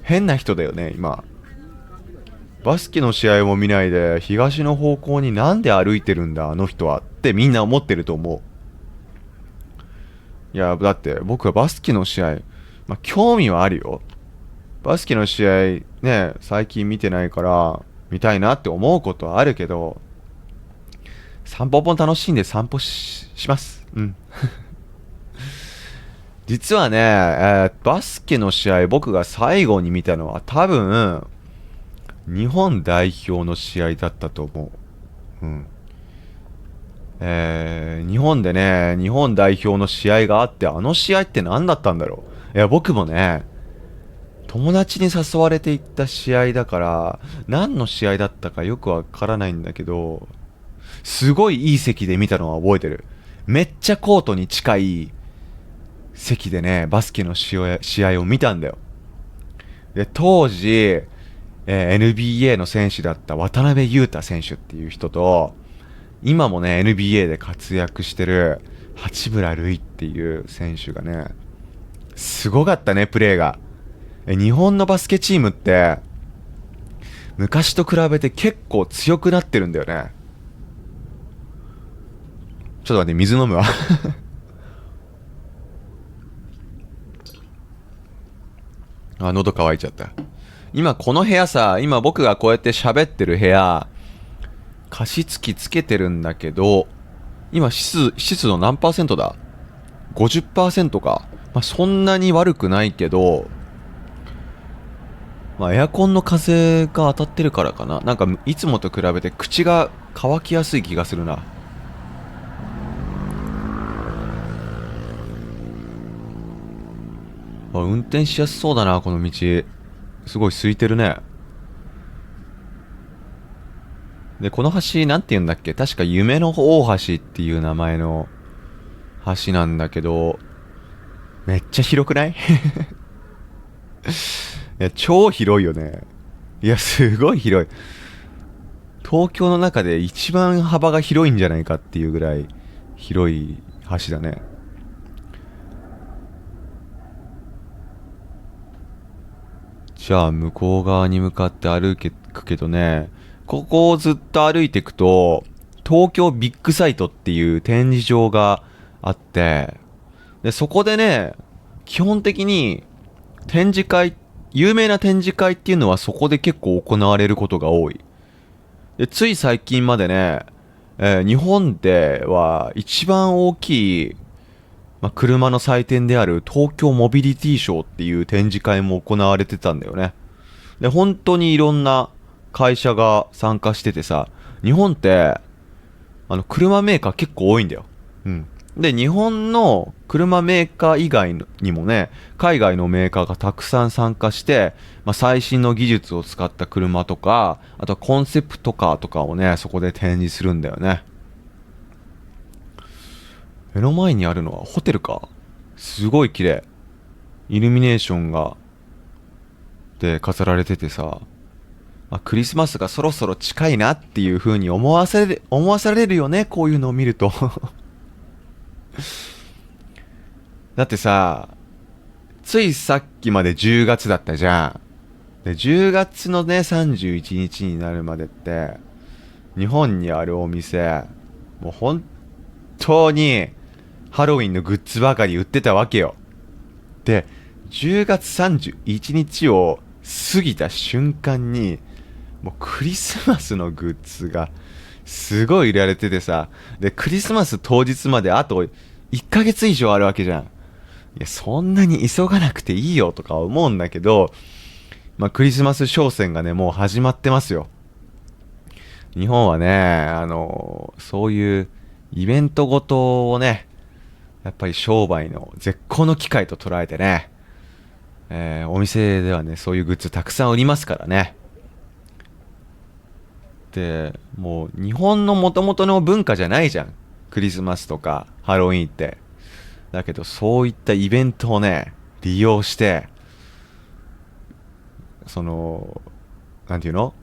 変な人だよね、今。バスケの試合も見ないで、東の方向になんで歩いてるんだ、あの人は。ってみんな思ってると思う。いや、だって僕はバスケの試合、まあ、興味はあるよ。バスケの試合、ね、最近見てないから、見たいなって思うことはあるけど、散歩も楽しんで散歩します。うん。実はね、バスケの試合僕が最後に見たのは多分、日本代表の試合だったと思う。うん。日本でね、日本代表の試合があって、あの試合って何だったんだろう。いや、僕もね、友達に誘われて行った試合だから、何の試合だったかよくわからないんだけど、すごいいい席で見たのは覚えてる。めっちゃコートに近い席でね、バスケの試合を見たんだよ。で、当時、NBA の選手だった渡辺裕太選手っていう人と、今もね、NBA で活躍してる八村塁っていう選手がね、すごかったね、プレーが。日本のバスケチームって、昔と比べて結構強くなってるんだよね。ちょっと待って、水飲むわ。あ、喉乾いちゃった。今この部屋さ、今僕がこうやって喋ってる部屋、加湿器つけてるんだけど、今湿度何パーセントだ？ 50% か。まあ、そんなに悪くないけど、まあ、エアコンの風が当たってるからかな。なんかいつもと比べて口が乾きやすい気がするな。あ、運転しやすそうだな、この道。すごい空いてるね。で、この橋なんて言うんだっけ？確か夢の大橋っていう名前の橋なんだけど、めっちゃ広くない？いや、超広いよね。いや、すごい広い。東京の中で一番幅が広いんじゃないかっていうぐらい広い橋だね。じゃあ、向こう側に向かって歩くけどね、ここをずっと歩いていくと、東京ビッグサイトっていう展示場があって、で、そこでね、基本的に展示会、有名な展示会っていうのはそこで結構行われることが多い。で、つい最近までね、日本では一番大きい、まあ、車の祭典である東京モビリティショーっていう展示会も行われてたんだよね。で、本当にいろんな会社が参加しててさ、日本って、車メーカー結構多いんだよ。うん。で、日本の車メーカー以外にもね、海外のメーカーがたくさん参加して、まあ、最新の技術を使った車とか、あとはコンセプトカーとかをね、そこで展示するんだよね。目の前にあるのはホテルか。すごい綺麗。イルミネーションが、で飾られててさ、まあ、クリスマスがそろそろ近いなっていう風に思わされるよね、こういうのを見ると。だってさ、ついさっきまで10月だったじゃん。で、10月のね、31日になるまでって、日本にあるお店、もう本当にハロウィンのグッズばかり売ってたわけよ。で、10月31日を過ぎた瞬間に、もうクリスマスのグッズがすごい売られててさ、で、クリスマス当日まであと1ヶ月以上あるわけじゃん。いや、そんなに急がなくていいよとか思うんだけど、まあ、クリスマス商戦がね、もう始まってますよ。日本はね、そういうイベントごとをね、やっぱり商売の絶好の機会と捉えてね、お店ではね、そういうグッズたくさん売りますからね。で、もう日本の元々の文化じゃないじゃん。クリスマスとかハロウィンって。だけどそういったイベントをね、利用して、その、なんていうの？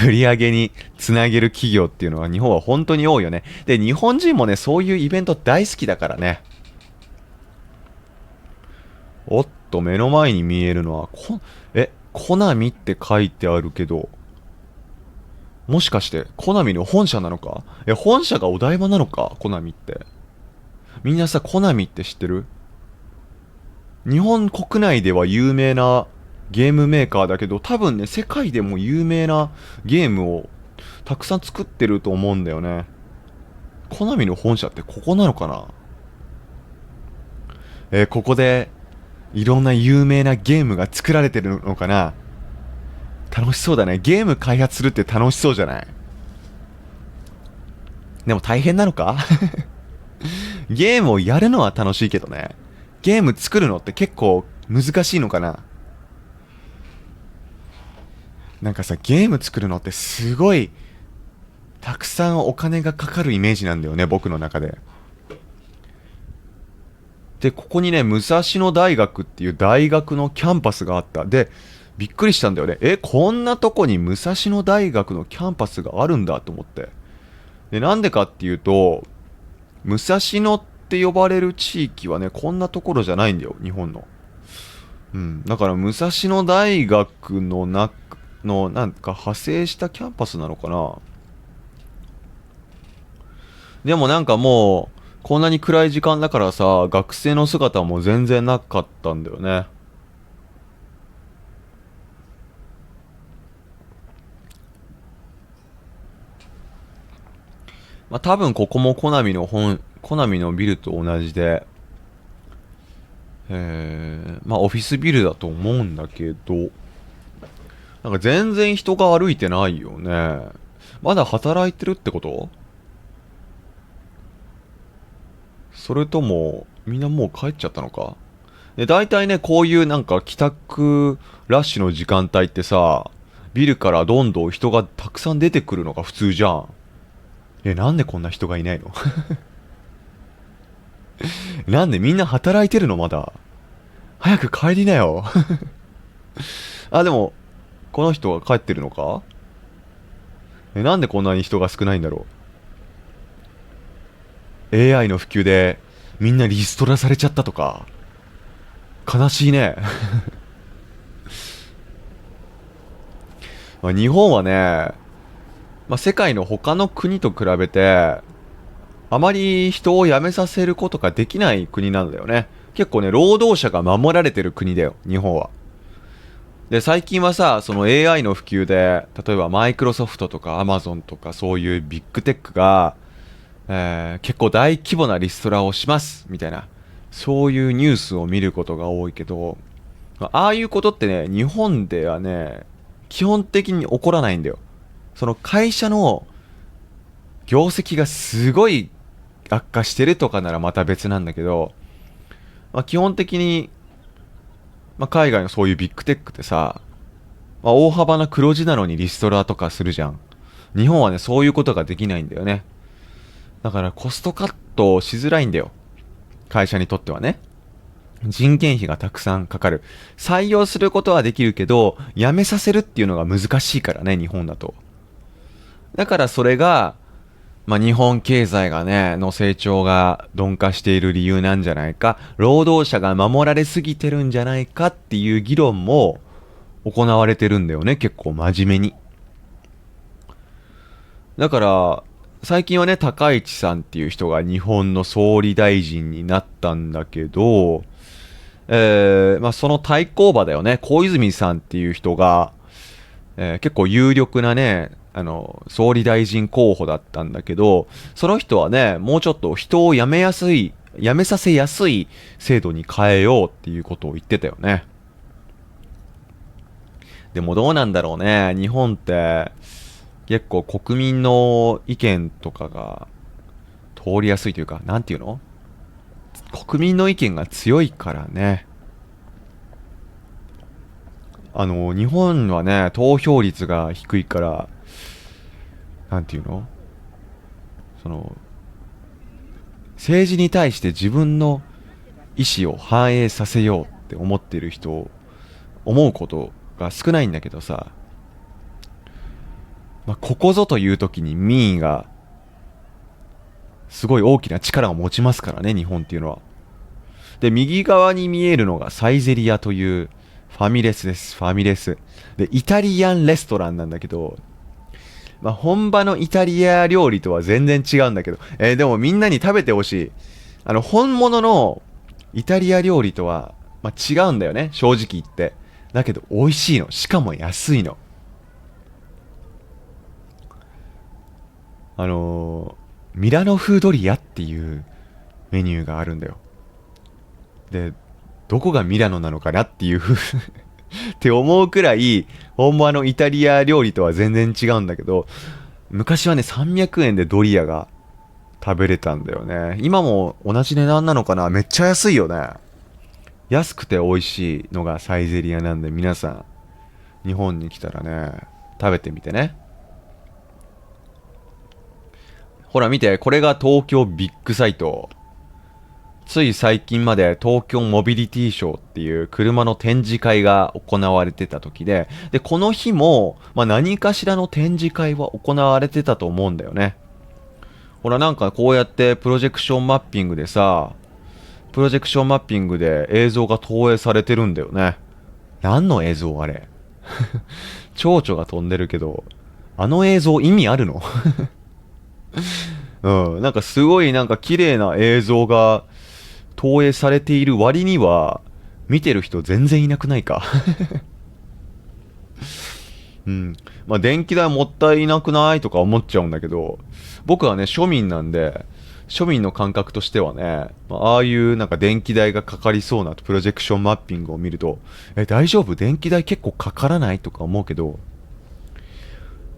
売り上げにつなげる企業っていうのは日本は本当に多いよね。で、日本人もね、そういうイベント大好きだからね。おっと、目の前に見えるのは、コナミって書いてあるけど、もしかして、コナミの本社なのか？本社がお台場なのか？コナミって。みんなさ、コナミって知ってる？日本国内では有名なゲームメーカーだけど、多分ね、世界でも有名なゲームをたくさん作ってると思うんだよね。コナミの本社ってここなのかな？ここでいろんな有名なゲームが作られてるのかな。楽しそうだね。ゲーム開発するって楽しそうじゃない？でも大変なのか？ゲームをやるのは楽しいけどね。ゲーム作るのって結構難しいのかな。なんかさ、ゲーム作るのってすごいたくさんお金がかかるイメージなんだよね、僕の中で。で、ここにね、武蔵野大学っていう大学のキャンパスがあった。で、びっくりしたんだよね。こんなとこに武蔵野大学のキャンパスがあるんだと思って。で、なんでかっていうと、武蔵野って呼ばれる地域はね、こんなところじゃないんだよ、日本の。うん。だから武蔵野大学の中の、なんか派生したキャンパスなのかな。でもなんかもう、こんなに暗い時間だからさ、学生の姿も全然なかったんだよね。まあ多分ここもコナミのビルと同じで、まあオフィスビルだと思うんだけど、なんか全然人が歩いてないよね。まだ働いてるってこと？それとも、みんなもう帰っちゃったのか？で、大体ね、こういうなんか帰宅ラッシュの時間帯ってさ、ビルからどんどん人がたくさん出てくるのが普通じゃん。なんでこんな人がいないの？なんでみんな働いてるのまだ。早く帰りなよ。あ、でも、この人が帰ってるのか？なんでこんなに人が少ないんだろう。AI の普及でみんなリストラされちゃったとか。悲しいね。まあ日本はね、まあ、世界の他の国と比べて、あまり人を辞めさせることができない国なんだよね。結構ね、労働者が守られてる国だよ、日本は。で、最近はさ、その AI の普及で、例えばマイクロソフトとかアマゾンとかそういうビッグテックが、結構大規模なリストラをします、みたいな、そういうニュースを見ることが多いけど、ああいうことってね、日本ではね、基本的に起こらないんだよ。その会社の業績がすごい悪化してるとかならまた別なんだけど、まあ、基本的に、まあ、海外のそういうビッグテックってさ、まあ、大幅な黒字なのにリストラとかするじゃん。日本はね、そういうことができないんだよね。だからコストカットしづらいんだよ。会社にとってはね。人件費がたくさんかかる。採用することはできるけど、辞めさせるっていうのが難しいからね、日本だと。だからそれが、まあ、日本経済がね、の成長が鈍化している理由なんじゃないか。労働者が守られすぎてるんじゃないかっていう議論も行われてるんだよね、結構真面目に。だから、最近はね、高市さんっていう人が日本の総理大臣になったんだけど、まあ、その対抗馬だよね、小泉さんっていう人が、結構有力なね、総理大臣候補だったんだけど、その人はね、もうちょっと人を辞めさせやすい制度に変えようっていうことを言ってたよね。でもどうなんだろうね、日本って結構国民の意見とかが通りやすいというか、なんていうの？国民の意見が強いからね。日本はね、投票率が低いから、なんていうの？その、政治に対して自分の意思を反映させようって思っている人、思うことが少ないんだけどさ、まあ、ここぞという時に民意がすごい大きな力を持ちますからね、日本っていうのは。で、右側に見えるのがサイゼリアというファミレスです、ファミレス。で、イタリアンレストランなんだけど、まあ、本場のイタリア料理とは全然違うんだけど、でもみんなに食べてほしい。本物のイタリア料理とは、まあ、違うんだよね、正直言って。だけど美味しいの。しかも安いの。ミラノ風ドリアっていうメニューがあるんだよ。で、どこがミラノなのかなっていうって思うくらい、本場のイタリア料理とは全然違うんだけど、昔はね、300円でドリアが食べれたんだよね。今も同じ値段なのかな。めっちゃ安いよね。安くて美味しいのがサイゼリヤなんで、皆さん、日本に来たらね、食べてみてね。ほら見て、これが東京ビッグサイト。つい最近まで東京モビリティショーっていう車の展示会が行われてた時で、この日も、何かしらの展示会は行われてたと思うんだよね。ほらなんかこうやってプロジェクションマッピングでさ、プロジェクションマッピングで映像が投影されてるんだよね。何の映像あれ蝶々が飛んでるけど、あの映像意味あるのうん、なんかすごいなんか綺麗な映像が投影されている割には、見てる人全然いなくないかうん。電気代もったいなくないとか思っちゃうんだけど、僕はね、庶民なんで、庶民の感覚としてはね、ああいうなんか電気代がかかりそうなプロジェクションマッピングを見ると、大丈夫電気代結構かからないとか思うけど、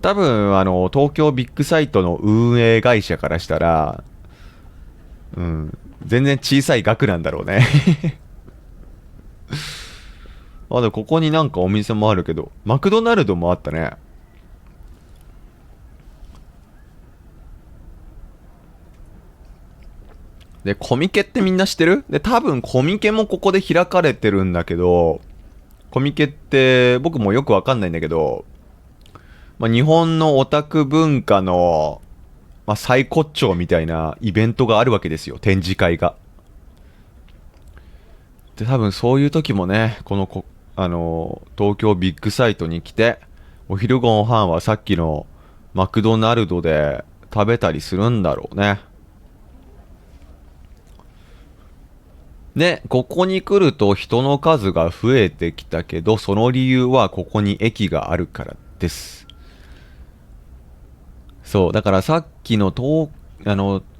多分、東京ビッグサイトの運営会社からしたら、うん、全然小さい額なんだろうねでもここになんかお店もあるけど、マクドナルドもあったね。で、コミケってみんな知ってる？で、多分コミケもここで開かれてるんだけど、コミケって僕もよくわかんないんだけど、日本のオタク文化の、最高潮みたいなイベントがあるわけですよ。展示会が。で、多分そういう時もね、東京ビッグサイトに来て、お昼ご飯はさっきのマクドナルドで食べたりするんだろうね。で、ここに来ると人の数が増えてきたけど、その理由はここに駅があるからです。そう、だからさっきの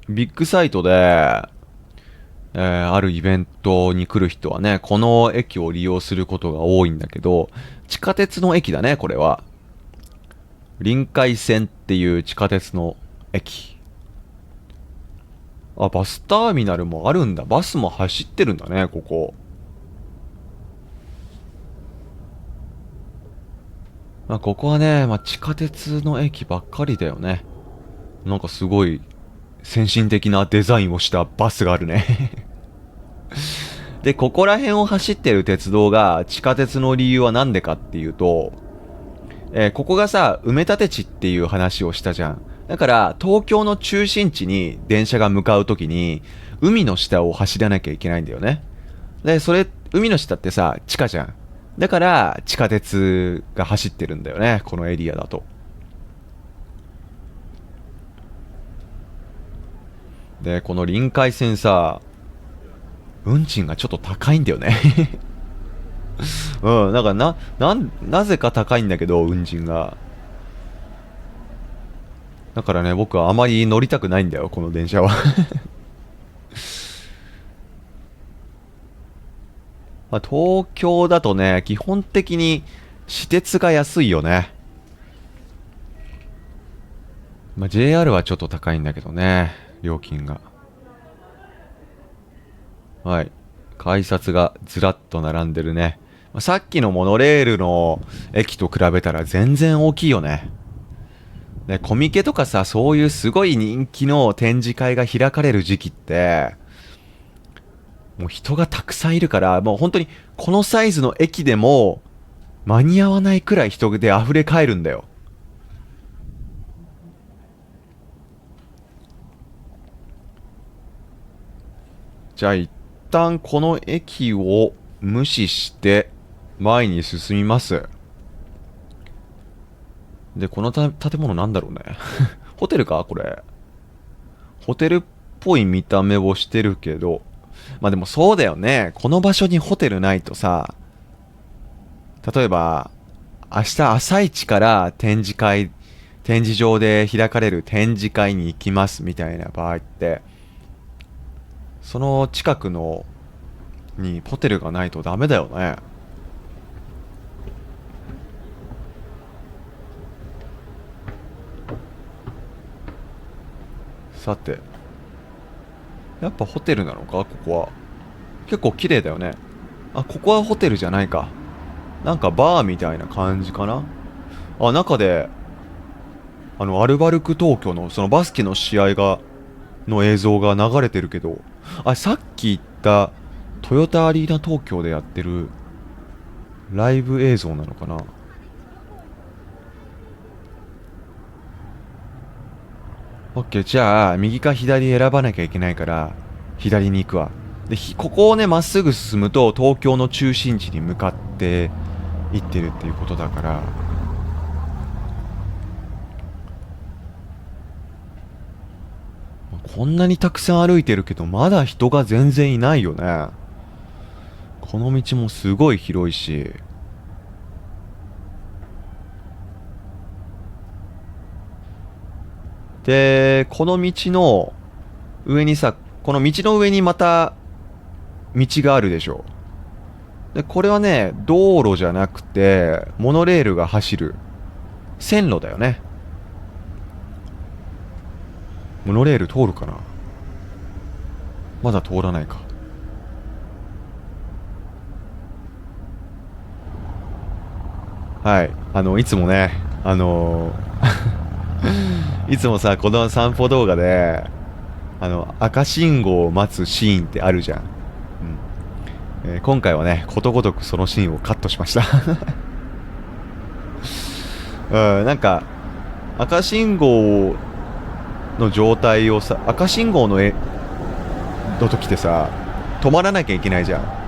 ビッグサイトで、あるイベントに来る人はね、この駅を利用することが多いんだけど、地下鉄の駅だね、これは。臨海線っていう地下鉄の駅。バスターミナルもあるんだ。バスも走ってるんだね、ここ。ここはね、地下鉄の駅ばっかりだよね。なんかすごい先進的なデザインをしたバスがあるねで、ここら辺を走ってる鉄道が地下鉄の理由は何でかっていうと、ここがさ、埋め立て地っていう話をしたじゃん。だから、東京の中心地に電車が向かうときに、海の下を走らなきゃいけないんだよね。で、海の下ってさ、地下じゃん。だから、地下鉄が走ってるんだよね、このエリアだと。で、この臨海線さ、運賃がちょっと高いんだよねうん、なんかなぜか高いんだけど、運賃が。だからね、僕はあまり乗りたくないんだよ、この電車は東京だとね、基本的に私鉄が安いよね。JR はちょっと高いんだけどね、料金が。はい。改札がずらっと並んでるね。さっきのモノレールの駅と比べたら全然大きいよね。で、コミケとかさ、そういうすごい人気の展示会が開かれる時期って、もう人がたくさんいるから、もう本当にこのサイズの駅でも間に合わないくらい人で溢れ返るんだよ。じゃあ一旦この駅を無視して前に進みます。で、この建物なんだろうねホテルかこれ。ホテルっぽい見た目をしてるけど、でもそうだよね。この場所にホテルないとさ、例えば、明日朝一から展示場で開かれる展示会に行きますみたいな場合って、その近くのにホテルがないとダメだよね。さて、やっぱホテルなのかここは。結構綺麗だよね。あ、ここはホテルじゃないか。なんかバーみたいな感じかな。あ、中でアルバルク東京のそのバスケの試合の映像が流れてるけど、あ、さっき言ったトヨタアリーナ東京でやってるライブ映像なのかな。オッケー、じゃあ右か左選ばなきゃいけないから左に行くわ。でここをねまっすぐ進むと東京の中心地に向かって行ってるっていうことだから、こんなにたくさん歩いてるけどまだ人が全然いないよね。この道もすごい広いし。でこの道の上にさ、この道の上にまた道があるでしょ。でこれはね道路じゃなくてモノレールが走る線路だよね。モノレール通るかな。まだ通らないか。はい、いつもねいつもさこの散歩動画で赤信号を待つシーンってあるじゃん。今回はねことごとくそのシーンをカットしましたなんか赤信号の状態をさ、赤信号の時ってさ止まらなきゃいけないじゃん。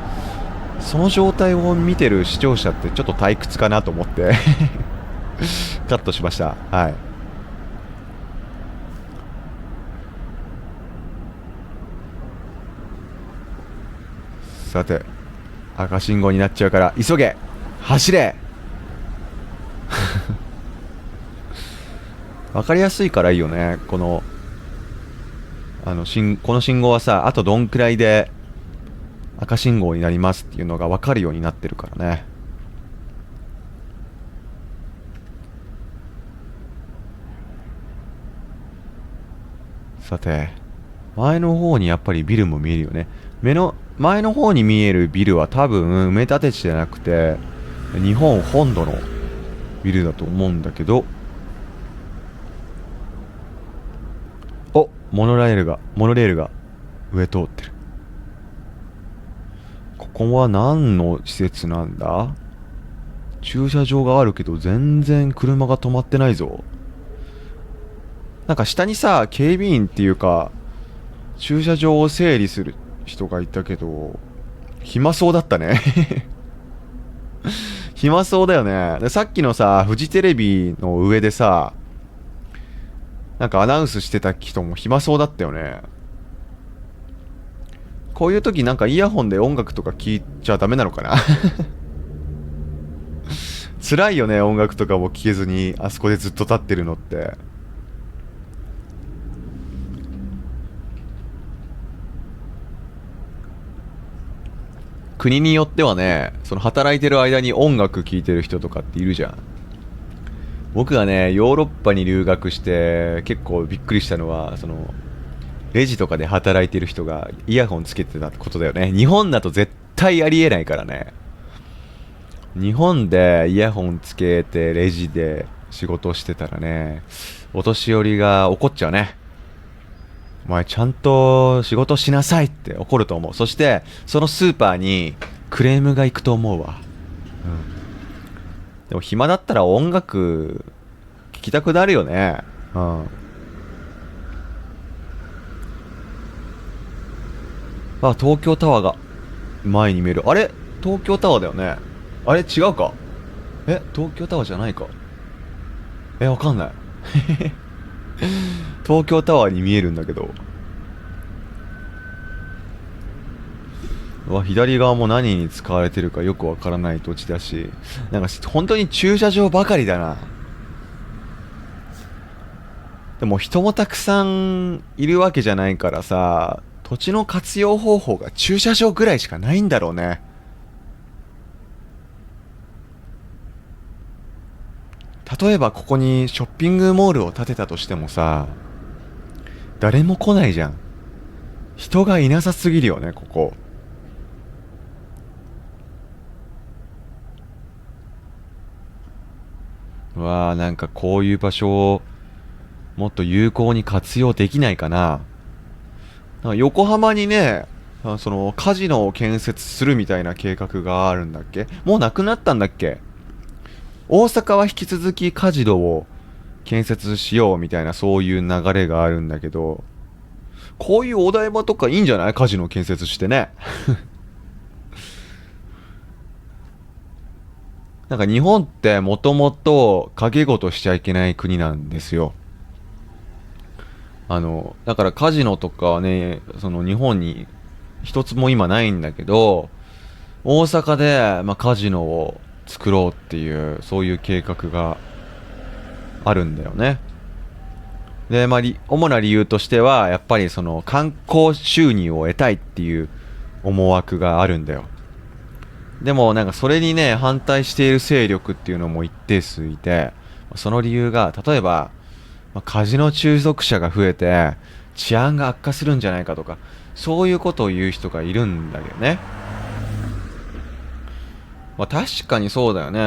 その状態を見てる視聴者ってちょっと退屈かなと思ってカットしました。はい。さて赤信号になっちゃうから急げ、走れわかりやすいからいいよね。この信号はさ、あとどんくらいで赤信号になりますっていうのが分かるようになってるからね。さて前の方にやっぱりビルも見えるよね。前の方に見えるビルは多分埋め立て地じゃなくて日本本土のビルだと思うんだけど、お、モノレールが上通ってる。ここは何の施設なんだ。駐車場があるけど全然車が止まってないぞ。なんか下にさ警備員っていうか駐車場を整理する人がいたけど暇そうだったね暇そうだよね。でさっきのさフジテレビの上でさなんかアナウンスしてた人も暇そうだったよね。こういう時なんかイヤホンで音楽とか聴いちゃダメなのかな辛いよね、音楽とかも聴けずにあそこでずっと立ってるのって。国によってはね、その働いてる間に音楽聴いてる人とかっているじゃん。僕がねヨーロッパに留学して結構びっくりしたのは、そのレジとかで働いてる人がイヤホンつけてたことだよね。日本だと絶対ありえないからね。日本でイヤホンつけてレジで仕事してたらね、お年寄りが怒っちゃうね。お前ちゃんと仕事しなさいって怒ると思う。そしてそのスーパーにクレームが行くと思うわ。でも暇だったら音楽聴きたくなるよね。あ、東京タワーが前に見える。あれ東京タワーだよね。あれ違うか。東京タワーじゃないか。わかんない東京タワーに見えるんだけど。左側も何に使われてるかよくわからない土地だし、なんか本当に駐車場ばかりだな。でも人もたくさんいるわけじゃないからさ、土地の活用方法が駐車場ぐらいしかないんだろうね。例えばここにショッピングモールを建てたとしてもさ、誰も来ないじゃん。人がいなさすぎるよね、ここ。うわあ、なんかこういう場所をもっと有効に活用できないかな。なんか横浜にね、そのカジノを建設するみたいな計画があるんだっけ？もうなくなったんだっけ？大阪は引き続きカジノを建設しようみたいな、そういう流れがあるんだけど、こういうお台場とかいいんじゃない？カジノ建設してね。なんか日本ってもともと賭け事しちゃいけない国なんですよ。だからカジノとかはね、その日本に一つも今ないんだけど、大阪で、カジノを作ろうっていう、そういう計画があるんだよね。で、主な理由としては、やっぱりその観光収入を得たいっていう思惑があるんだよ。でもなんかそれにね、反対している勢力っていうのも一定数いて、その理由が、例えば、カジノ中毒者が増えて、治安が悪化するんじゃないかとか、そういうことを言う人がいるんだけどね。確かにそうだよね。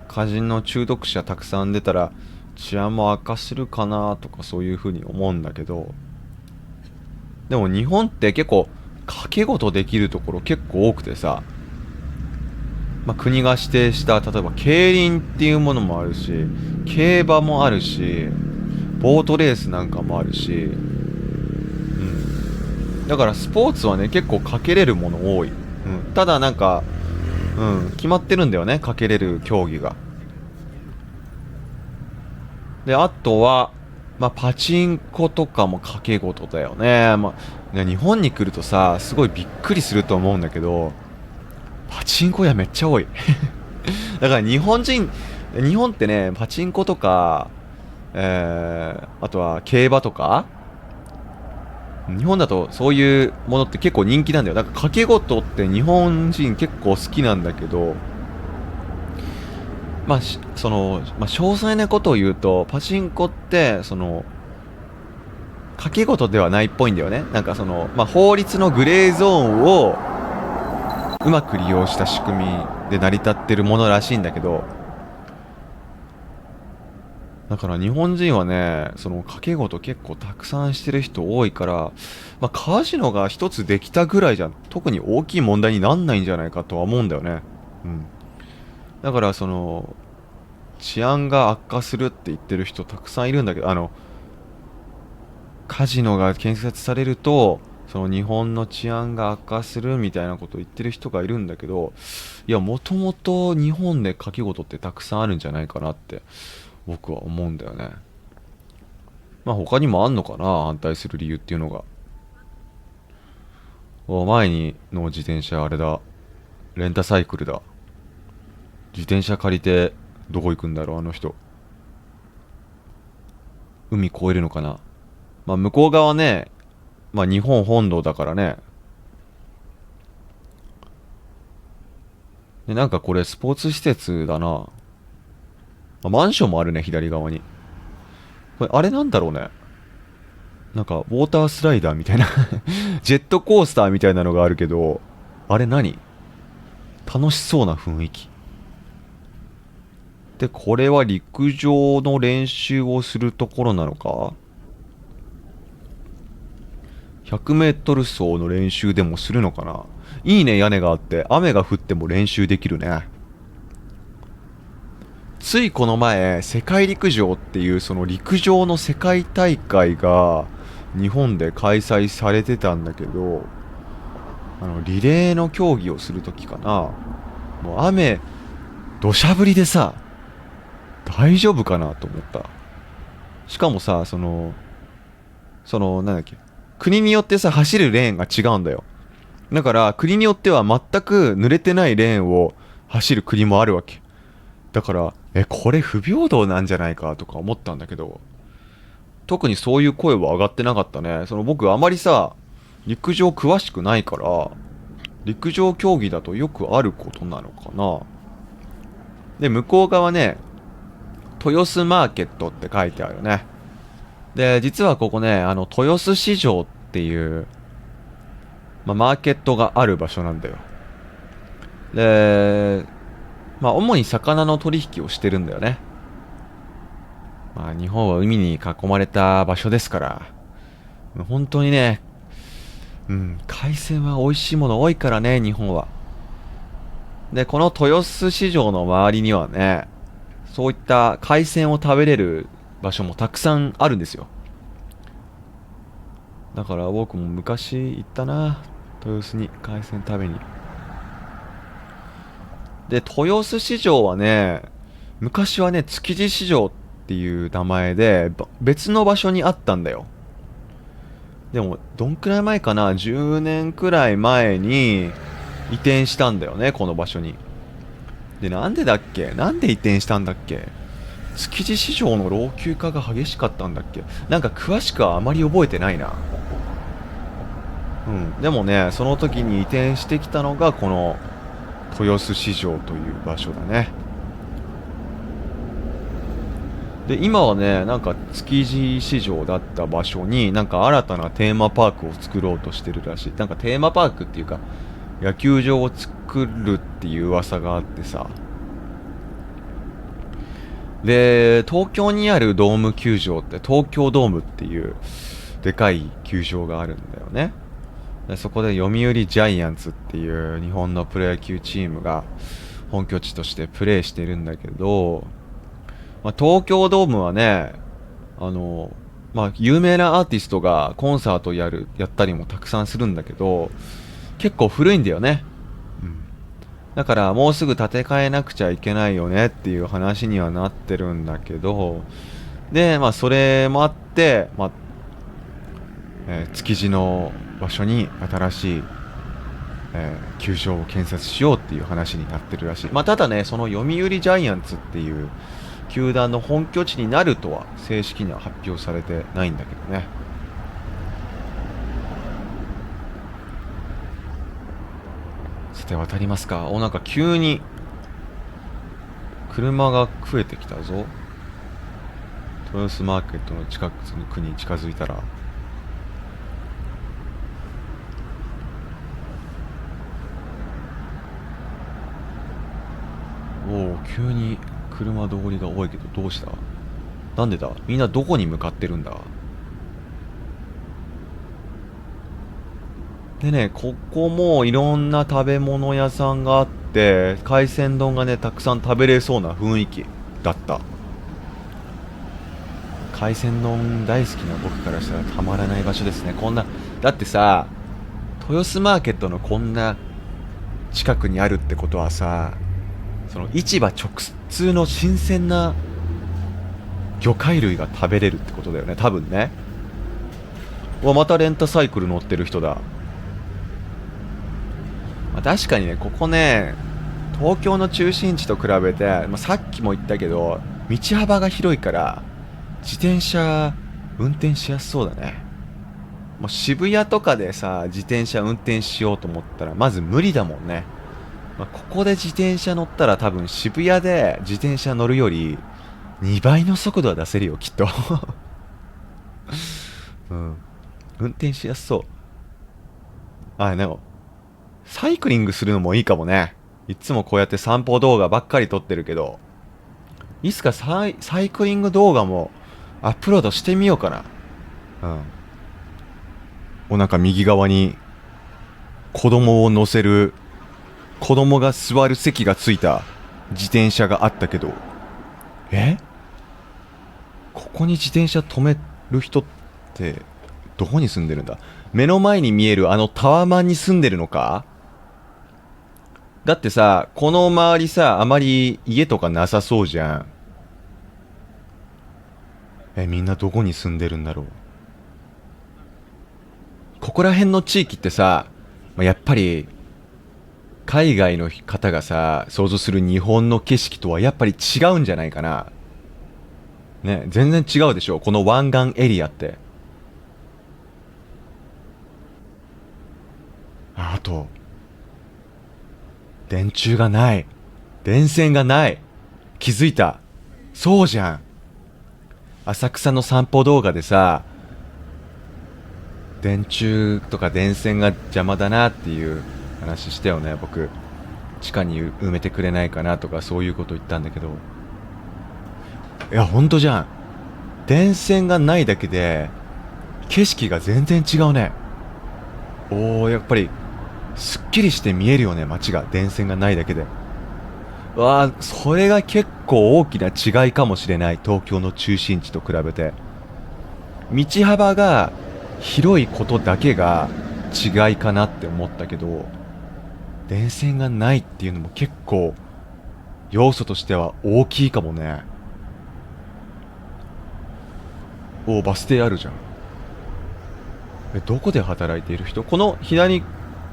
カジノ中毒者たくさん出たら、治安も悪化するかなとかそういうふうに思うんだけど、でも日本って結構賭け事できるところ結構多くてさ、国が指定した例えば競輪っていうものもあるし、競馬もあるし、ボートレースなんかもあるし、だからスポーツはね結構かけれるもの多い、ただなんか、決まってるんだよね、かけれる競技が。であとはパチンコとかも賭け事だよね。日本に来るとさ、すごいびっくりすると思うんだけど、パチンコ屋めっちゃ多い。だから日本ってね、パチンコとか、あとは競馬とか、日本だとそういうものって結構人気なんだよ。だから賭け事って日本人結構好きなんだけど、詳細なことを言うと、パチンコって賭け事ではないっぽいんだよね。なんか法律のグレーゾーンをうまく利用した仕組みで成り立ってるものらしいんだけど、だから日本人はね、その賭け事結構たくさんしてる人多いから、カジノが一つできたぐらいじゃ特に大きい問題になんないんじゃないかとは思うんだよね。だから治安が悪化するって言ってる人たくさんいるんだけど、カジノが建設されるとその日本の治安が悪化するみたいなことを言ってる人がいるんだけど、いや、もともと日本で賭け事ってたくさんあるんじゃないかなって僕は思うんだよね。他にもあんのかな、反対する理由っていうのが。前にの自転車あれだ、レンタサイクルだ。自転車借りてどこ行くんだろう、あの人。海越えるのかな。向こう側ね、日本本土だからね。で、なんかこれスポーツ施設だな。マンションもあるね、左側に。これあれなんだろうね。なんかウォータースライダーみたいなジェットコースターみたいなのがあるけど、あれ何？楽しそうな雰囲気で、これは陸上の練習をするところなのか？ 100 メートル走の練習でもするのかな。いいね、屋根があって雨が降っても練習できるね。ついこの前、世界陸上っていうその陸上の世界大会が日本で開催されてたんだけど、リレーの競技をするときかな、もう雨土砂降りでさ、大丈夫かなと思った。しかもさ、なんだっけ、国によってさ走るレーンが違うんだよ。だから国によっては全く濡れてないレーンを走る国もあるわけだから、これ不平等なんじゃないかとか思ったんだけど、特にそういう声は上がってなかったね。僕あまりさ、陸上詳しくないから、陸上競技だとよくあることなのかな。で、向こう側ね、豊洲マーケットって書いてあるね。で、実はここね、豊洲市場っていう、マーケットがある場所なんだよ。で、主に魚の取引をしてるんだよね。日本は海に囲まれた場所ですから、本当にね、海鮮は美味しいもの多いからね、日本は。で、この豊洲市場の周りにはね、そういった海鮮を食べれる場所もたくさんあるんですよ。だから僕も昔行ったな、豊洲に海鮮食べに。で、豊洲市場はね、昔はね、築地市場っていう名前で別の場所にあったんだよ。でも、どんくらい前かな、10年くらい前に移転したんだよね、この場所に。で、なんでだっけ、なんで移転したんだっけ。築地市場の老朽化が激しかったんだっけ。なんか詳しくはあまり覚えてないな。でもね、その時に移転してきたのがこの豊洲市場という場所だね。で、今はね、なんか築地市場だった場所になんか新たなテーマパークを作ろうとしてるらしい。なんかテーマパークっていうか野球場を作るっていう噂があってさ。で、東京にあるドーム球場って東京ドームっていうでかい球場があるんだよね。でそこで読売ジャイアンツっていう日本のプロ野球チームが本拠地としてプレーしてるんだけど、東京ドームはね、有名なアーティストがコンサートやったりもたくさんするんだけど、結構古いんだよね。だからもうすぐ建て替えなくちゃいけないよねっていう話にはなってるんだけど、で、それもあって、築地の場所に新しい、球場を建設しようっていう話になってるらしい。ただね、その読売ジャイアンツっていう球団の本拠地になるとは正式には発表されてないんだけどね。さて渡りますか。なんか急に車が増えてきたぞ。豊洲マーケットの近くに近づいたら、急に車通りが多いけどどうした？なんでだ？みんなどこに向かってるんだ？でね、ここもいろんな食べ物屋さんがあって、海鮮丼がね、たくさん食べれそうな雰囲気だった。海鮮丼大好きな僕からしたらたまらない場所ですね。こんな、だってさ、豊洲マーケットのこんな近くにあるってことはさ、その市場直通の新鮮な魚介類が食べれるってことだよね、多分ね。またレンタサイクル乗ってる人だ。確かにね、ここね、東京の中心地と比べて、さっきも言ったけど、道幅が広いから、自転車運転しやすそうだね。もう渋谷とかでさ、自転車運転しようと思ったら、まず無理だもんね。ここで自転車乗ったら多分渋谷で自転車乗るより2倍の速度は出せるよ、きっと。運転しやすそう。でも、サイクリングするのもいいかもね。いつもこうやって散歩動画ばっかり撮ってるけど、いつかサイクリング動画もアップロードしてみようかな。なんか右側に子供を乗せる、子供が座る席がついた自転車があったけど、ここに自転車止める人ってどこに住んでるんだ？目の前に見えるあのタワマンに住んでるのか？だってさ、この周りさ、あまり家とかなさそうじゃん。みんなどこに住んでるんだろう。ここら辺の地域ってさ、やっぱり海外の方がさ、想像する日本の景色とはやっぱり違うんじゃないかな。ね、全然違うでしょ、この湾岸エリアって。あと電柱がない、電線がない。気づいた。そうじゃん。浅草の散歩動画でさ、電柱とか電線が邪魔だなっていう話したよね。僕地下に埋めてくれないかなとかそういうこと言ったんだけど、いやほんとじゃん。電線がないだけで景色が全然違うね。おー、やっぱりすっきりして見えるよね、街が。電線がないだけで。わあ、それが結構大きな違いかもしれない。東京の中心地と比べて道幅が広いことだけが違いかなって思ったけど、電線がないっていうのも結構要素としては大きいかもね。お、バス停あるじゃん。どこで働いている人？この左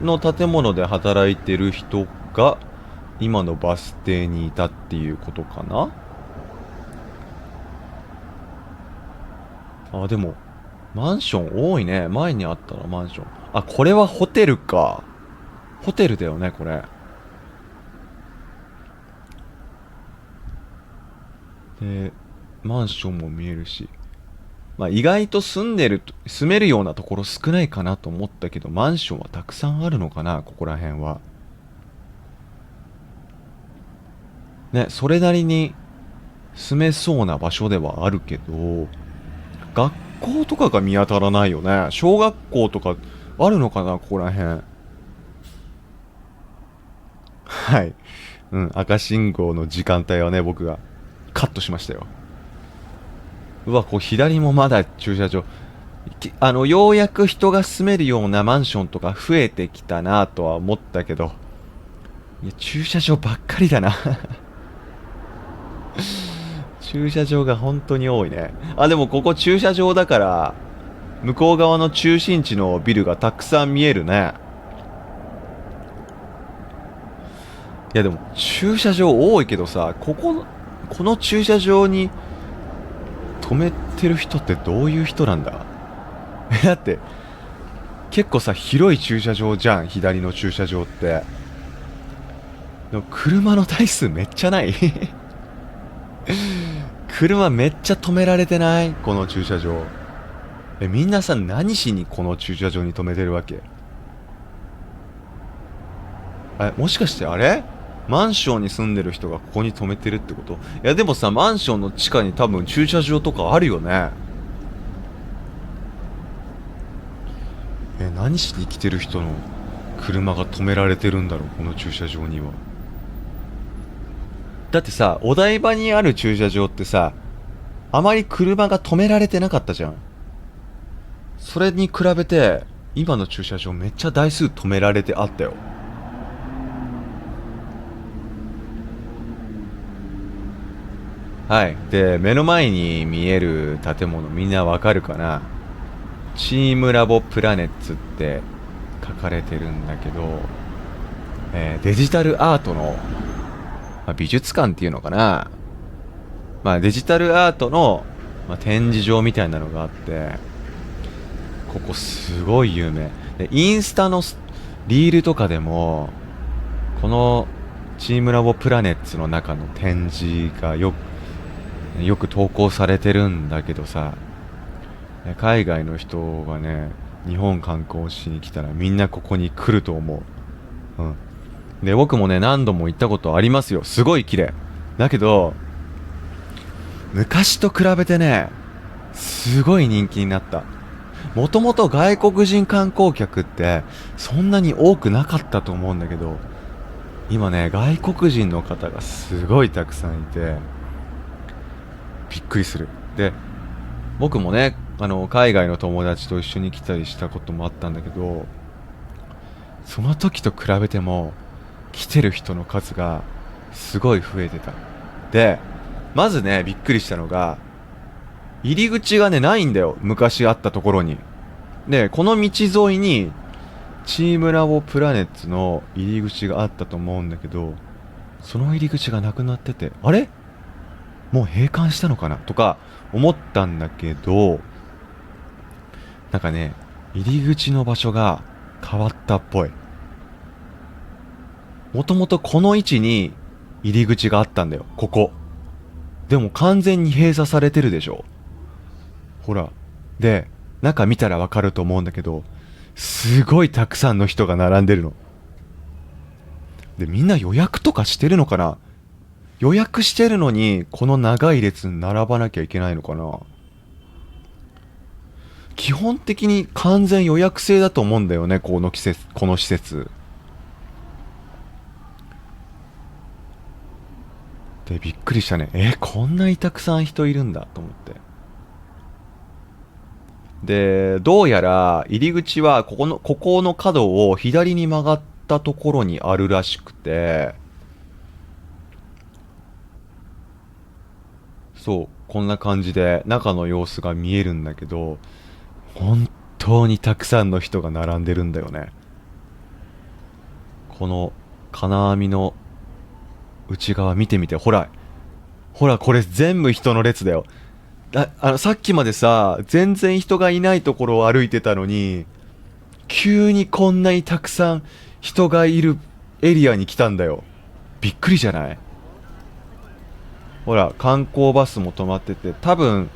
の建物で働いている人が今のバス停にいたっていうことかな。あ、でもマンション多いね。前にあったらマンション。あ、これはホテルか。ホテルだよね、これ。で、マンションも見えるし。まあ意外と住めるようなところ少ないかなと思ったけど、マンションはたくさんあるのかな、ここら辺は。ね、それなりに住めそうな場所ではあるけど、学校とかが見当たらないよね。小学校とかあるのかな、ここら辺。はい。うん、赤信号の時間帯はね、僕がカットしましたよ。うわ、こう左もまだ駐車場。ようやく人が住めるようなマンションとか増えてきたなとは思ったけど、いや、駐車場ばっかりだな。駐車場が本当に多いね。あ、でもここ駐車場だから、向こう側の中心地のビルがたくさん見えるね。いやでも駐車場多いけどさ、この駐車場に止めてる人ってどういう人なんだ？だって結構さ、広い駐車場じゃん、左の駐車場って。でも車の台数めっちゃない？車めっちゃ止められてない？この駐車場。みんなさ、何しにこの駐車場に止めてるわけ？もしかしてあれ、マンションに住んでる人がここに止めてるってこと？いやでもさ、マンションの地下に多分駐車場とかあるよね。何しに来てる人の車が止められてるんだろう、この駐車場には。だってさ、お台場にある駐車場ってさ、あまり車が止められてなかったじゃん。それに比べて今の駐車場めっちゃ台数止められてあったよ。はい。で、目の前に見える建物、みんなわかるかな？チームラボプラネッツって書かれてるんだけど、デジタルアートの、美術館っていうのかな。デジタルアートの、展示場みたいなのがあって、ここすごい有名で、インスタのリールとかでもこのチームラボプラネッツの中の展示がよく投稿されてるんだけどさ、海外の人がね、日本観光しに来たらみんなここに来ると思う。うん。で、僕もね、何度も行ったことありますよ。すごい綺麗。だけど、昔と比べてね、すごい人気になった。もともと外国人観光客ってそんなに多くなかったと思うんだけど、今ね、外国人の方がすごいたくさんいて、びっくりする。で、僕もね、海外の友達と一緒に来たりしたこともあったんだけど、その時と比べても来てる人の数がすごい増えてた。で、まずね、びっくりしたのが、入り口がね、ないんだよ、昔あったところに。で、この道沿いにチームラボプラネッツの入り口があったと思うんだけど、その入り口がなくなってて、あれ、もう閉館したのかなとか思ったんだけど、なんかね、入り口の場所が変わったっぽい。もともとこの位置に入り口があったんだよ、ここ。でも完全に閉鎖されてるでしょ。ほら。で、中見たらわかると思うんだけど、すごいたくさんの人が並んでるの。で、みんな予約とかしてるのかな。予約してるのに、この長い列に並ばなきゃいけないのかな。基本的に完全予約制だと思うんだよね、この季節、この施設。で、びっくりしたね。こんなにたくさん人いるんだと思って。で、どうやら入り口はここの角を左に曲がったところにあるらしくて、そう、こんな感じで中の様子が見えるんだけど、本当にたくさんの人が並んでるんだよね。この金網の内側見てみて、ほら、ほら、これ全部人の列だよ。さっきまでさ、全然人がいないところを歩いてたのに、急にこんなにたくさん人がいるエリアに来たんだよ。びっくりじゃない？ほら、観光バスも止まってて、多分、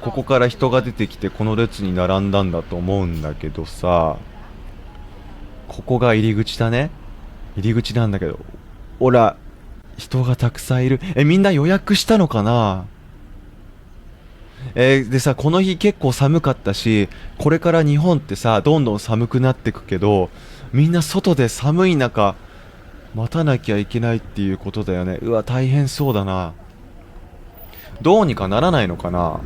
ここから人が出てきてこの列に並んだんだと思うんだけどさ、ここが入り口だね。入り口なんだけど、ほら、人がたくさんいる。みんな予約したのかな？でさ、この日結構寒かったし、これから日本ってさ、どんどん寒くなってくけど、みんな外で寒い中、待たなきゃいけないっていうことだよね。うわ、大変そうだな。どうにかならないのかな。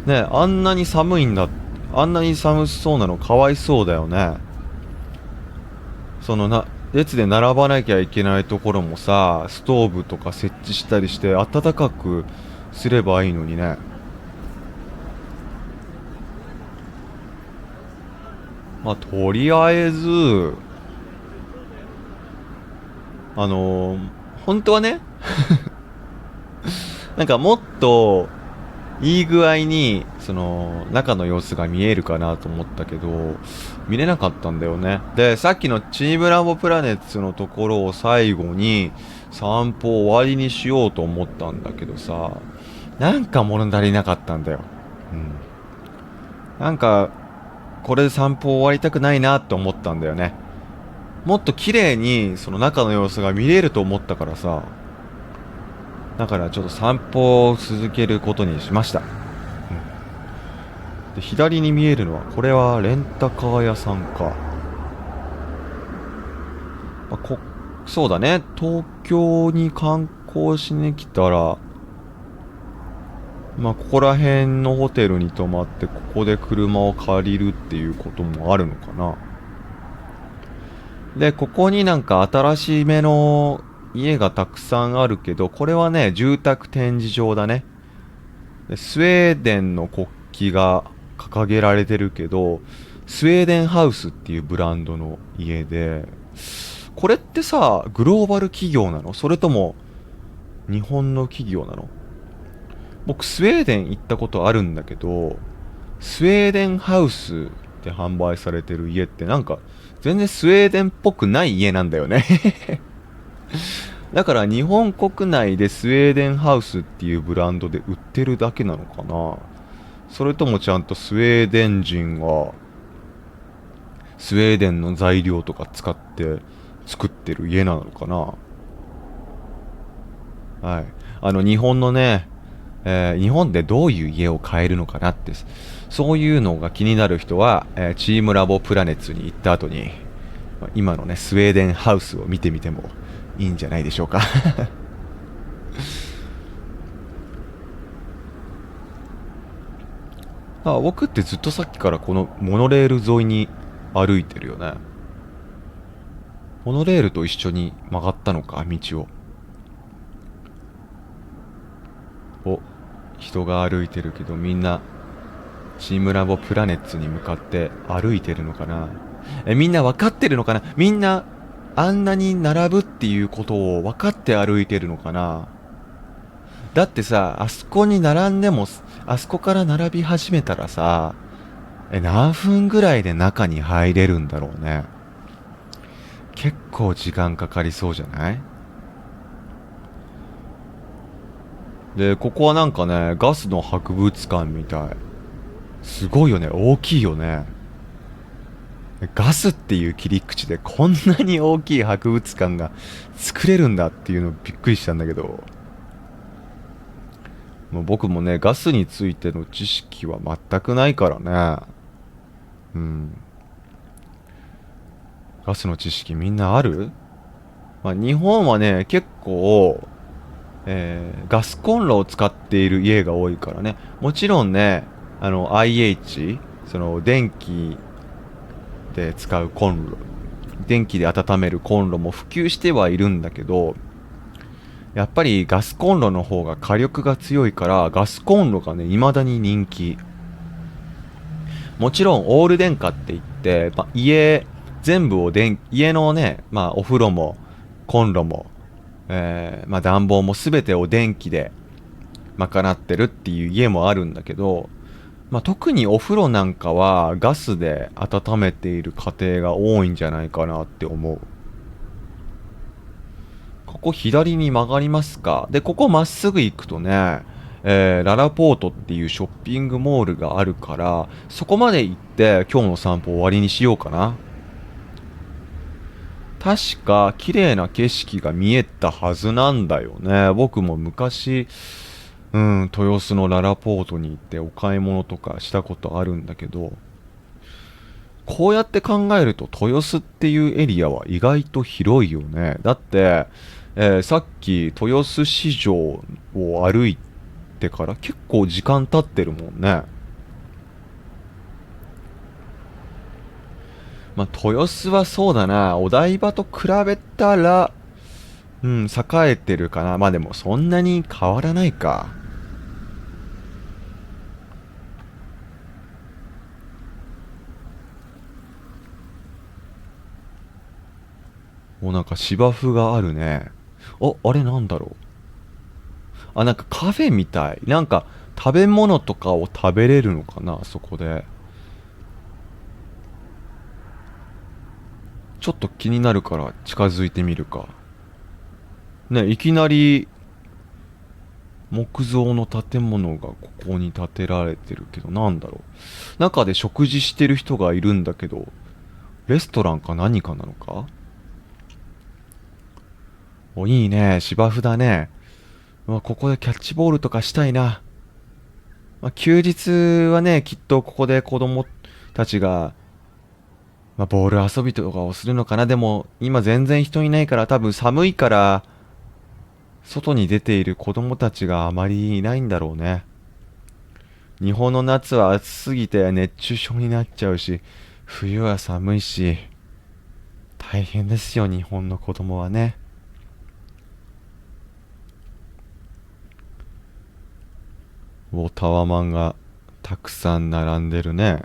ね、あんなに寒いんだ。あんなに寒そうなのかわいそうだよね。列で並ばなきゃいけないところもさ、ストーブとか設置したりして暖かくすればいいのにね。まあ、とりあえず、本当はね、なんかもっといい具合に、中の様子が見えるかなと思ったけど、見れなかったんだよね。で、さっきのチームラボプラネッツのところを最後に散歩終わりにしようと思ったんだけどさ、なんか物足りなかったんだよ。うん。なんか、これで散歩終わりたくないなって思ったんだよね。もっと綺麗にその中の様子が見れると思ったからさ、だからちょっと散歩を続けることにしました。で、左に見えるのは、これはレンタカー屋さんか。まあ、そうだね。東京に観光しに来たら、まあ、ここら辺のホテルに泊まって、ここで車を借りるっていうこともあるのかな。で、ここになんか新しめの家がたくさんあるけど、これはね、住宅展示場だね。でスウェーデンの国旗が掲げられてるけど、スウェーデンハウスっていうブランドの家で、これってさ、グローバル企業なの？それとも日本の企業なの？僕スウェーデン行ったことあるんだけど、スウェーデンハウスで販売されてる家ってなんか全然スウェーデンっぽくない家なんだよね。だから日本国内でスウェーデンハウスっていうブランドで売ってるだけなのかな。それともちゃんとスウェーデン人がスウェーデンの材料とか使って作ってる家なのかな。はい。日本のね、日本でどういう家を買えるのかなって、そういうのが気になる人は、チームラボプラネッツに行った後に、今のね、スウェーデンハウスを見てみてもいいんじゃないでしょうか。僕ってずっとさっきからこのモノレール沿いに歩いてるよね。モノレールと一緒に曲がったのか、道を。人が歩いてるけど、みんなチームラボプラネッツに向かって歩いてるのかな。みんな分かってるのかな。みんなあんなに並ぶっていうことを分かって歩いてるのかな。だってさ、あそこに並んでも、あそこから並び始めたらさ、何分ぐらいで中に入れるんだろうね。結構時間かかりそうじゃない？で、ここはなんかね、ガスの博物館みたい。すごいよね。大きいよね。ガスっていう切り口でこんなに大きい博物館が作れるんだっていうのびっくりしたんだけど、もう僕もね、ガスについての知識は全くないからね。うん。ガスの知識みんなある？まあ、日本はね、結構、ガスコンロを使っている家が多いからね。もちろんね、IH、その電気で使うコンロ、電気で温めるコンロも普及してはいるんだけど、やっぱりガスコンロの方が火力が強いからガスコンロがね未だに人気。もちろんオール電化って言って、まあ、家全部を家のね、まあ、お風呂もコンロも、まあ、暖房も全てを電気で賄ってるっていう家もあるんだけど、まあ、特にお風呂なんかはガスで温めている家庭が多いんじゃないかなって思う。ここ左に曲がりますか？で、ここまっすぐ行くとね、ララポートっていうショッピングモールがあるから、そこまで行って今日の散歩終わりにしようかな。確か綺麗な景色が見えたはずなんだよね。僕も昔、豊洲のララポートに行ってお買い物とかしたことあるんだけど、こうやって考えると豊洲っていうエリアは意外と広いよね。だって、さっき豊洲市場を歩いてから結構時間経ってるもんね。まあ、豊洲はそうだな、お台場と比べたら、栄えてるかな。まあでもそんなに変わらないか。もうなんか芝生があるね。あれなんだろう。なんかカフェみたい。なんか食べ物とかを食べれるのかな、そこで。ちょっと気になるから近づいてみるか。ね、いきなり木造の建物がここに建てられてるけど、なんだろう。中で食事してる人がいるんだけど、レストランか何かなのか？いいね。芝生だね。ここでキャッチボールとかしたいな。休日はね、きっとここで子供たちが、ボール遊びとかをするのかな。でも、今全然人いないから、多分寒いから、外に出ている子供たちがあまりいないんだろうね。日本の夏は暑すぎて熱中症になっちゃうし、冬は寒いし、大変ですよ、日本の子供はね。タワマンがたくさん並んでるね。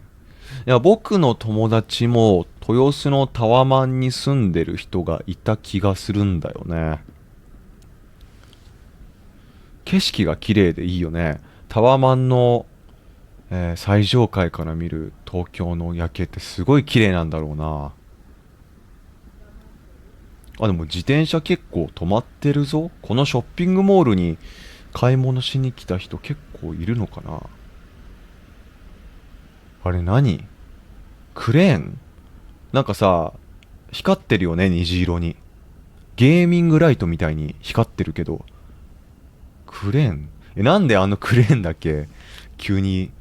いや、僕の友達も豊洲のタワマンに住んでる人がいた気がするんだよね。景色が綺麗でいいよね。タワマンの、最上階から見る東京の夜景ってすごい綺麗なんだろうな。でも自転車結構止まってるぞ。このショッピングモールに買い物しに来た人結構いるのかな。あれ何？クレーン？なんかさ、光ってるよね、虹色に。ゲーミングライトみたいに光ってるけど、クレーン？なんであのクレーンだけ急に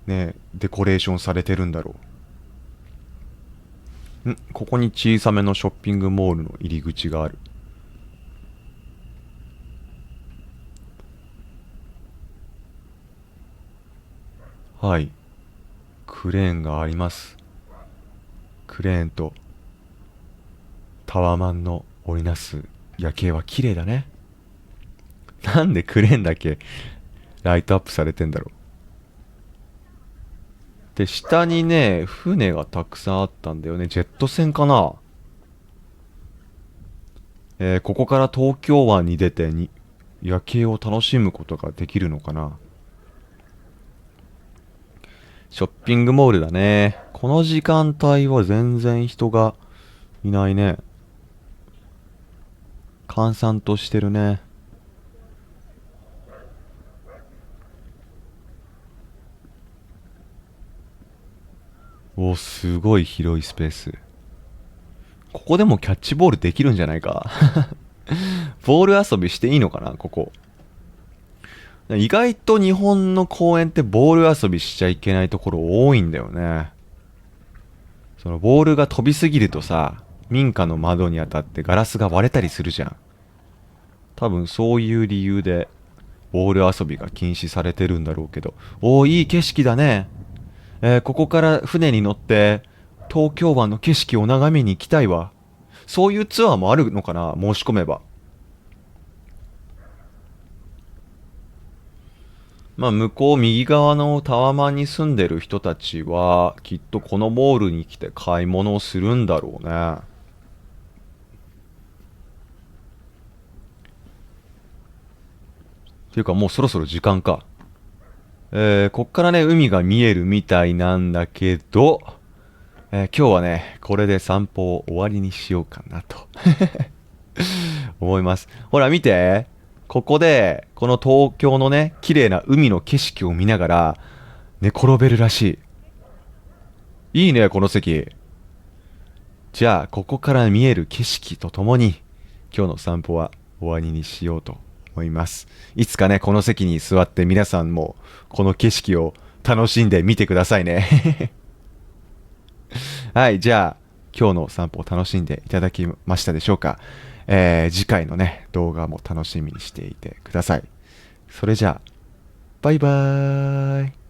ね、デコレーションされてるんだろう。ここに小さめのショッピングモールの入り口がある。はい。クレーンがあります。クレーンとタワマンの織りなす夜景は綺麗だね。なんでクレーンだけライトアップされてんだろう。で、下にね、船がたくさんあったんだよね。ジェット船かな。ここから東京湾に出て夜景を楽しむことができるのかな。ショッピングモールだね。この時間帯は全然人がいないね。閑散としてるね。お、すごい広いスペース。ここでもキャッチボールできるんじゃないか。ボール遊びしていいのかな、ここ。意外と日本の公園ってボール遊びしちゃいけないところ多いんだよね。そのボールが飛びすぎるとさ、民家の窓に当たってガラスが割れたりするじゃん。多分そういう理由でボール遊びが禁止されてるんだろうけど。おー、いい景色だね。ここから船に乗って東京湾の景色を眺めに行きたいわ。そういうツアーもあるのかな、申し込めば。まあ向こう右側のタワマンに住んでる人たちはきっとこのモールに来て買い物をするんだろうね。っていうかもうそろそろ時間か。こっからね海が見えるみたいなんだけど、今日はねこれで散歩を終わりにしようかなと思います。ほら見て、ここでこの東京のね綺麗な海の景色を見ながら寝転べるらしい。いいねこの席。じゃあここから見える景色とともに今日の散歩は終わりにしようと思います。いつかねこの席に座って皆さんもこの景色を楽しんでみてくださいね。はい、じゃあ今日の散歩を楽しんでいただきましたでしょうか。次回のね動画も楽しみにしていてください。それじゃあバイバーイ。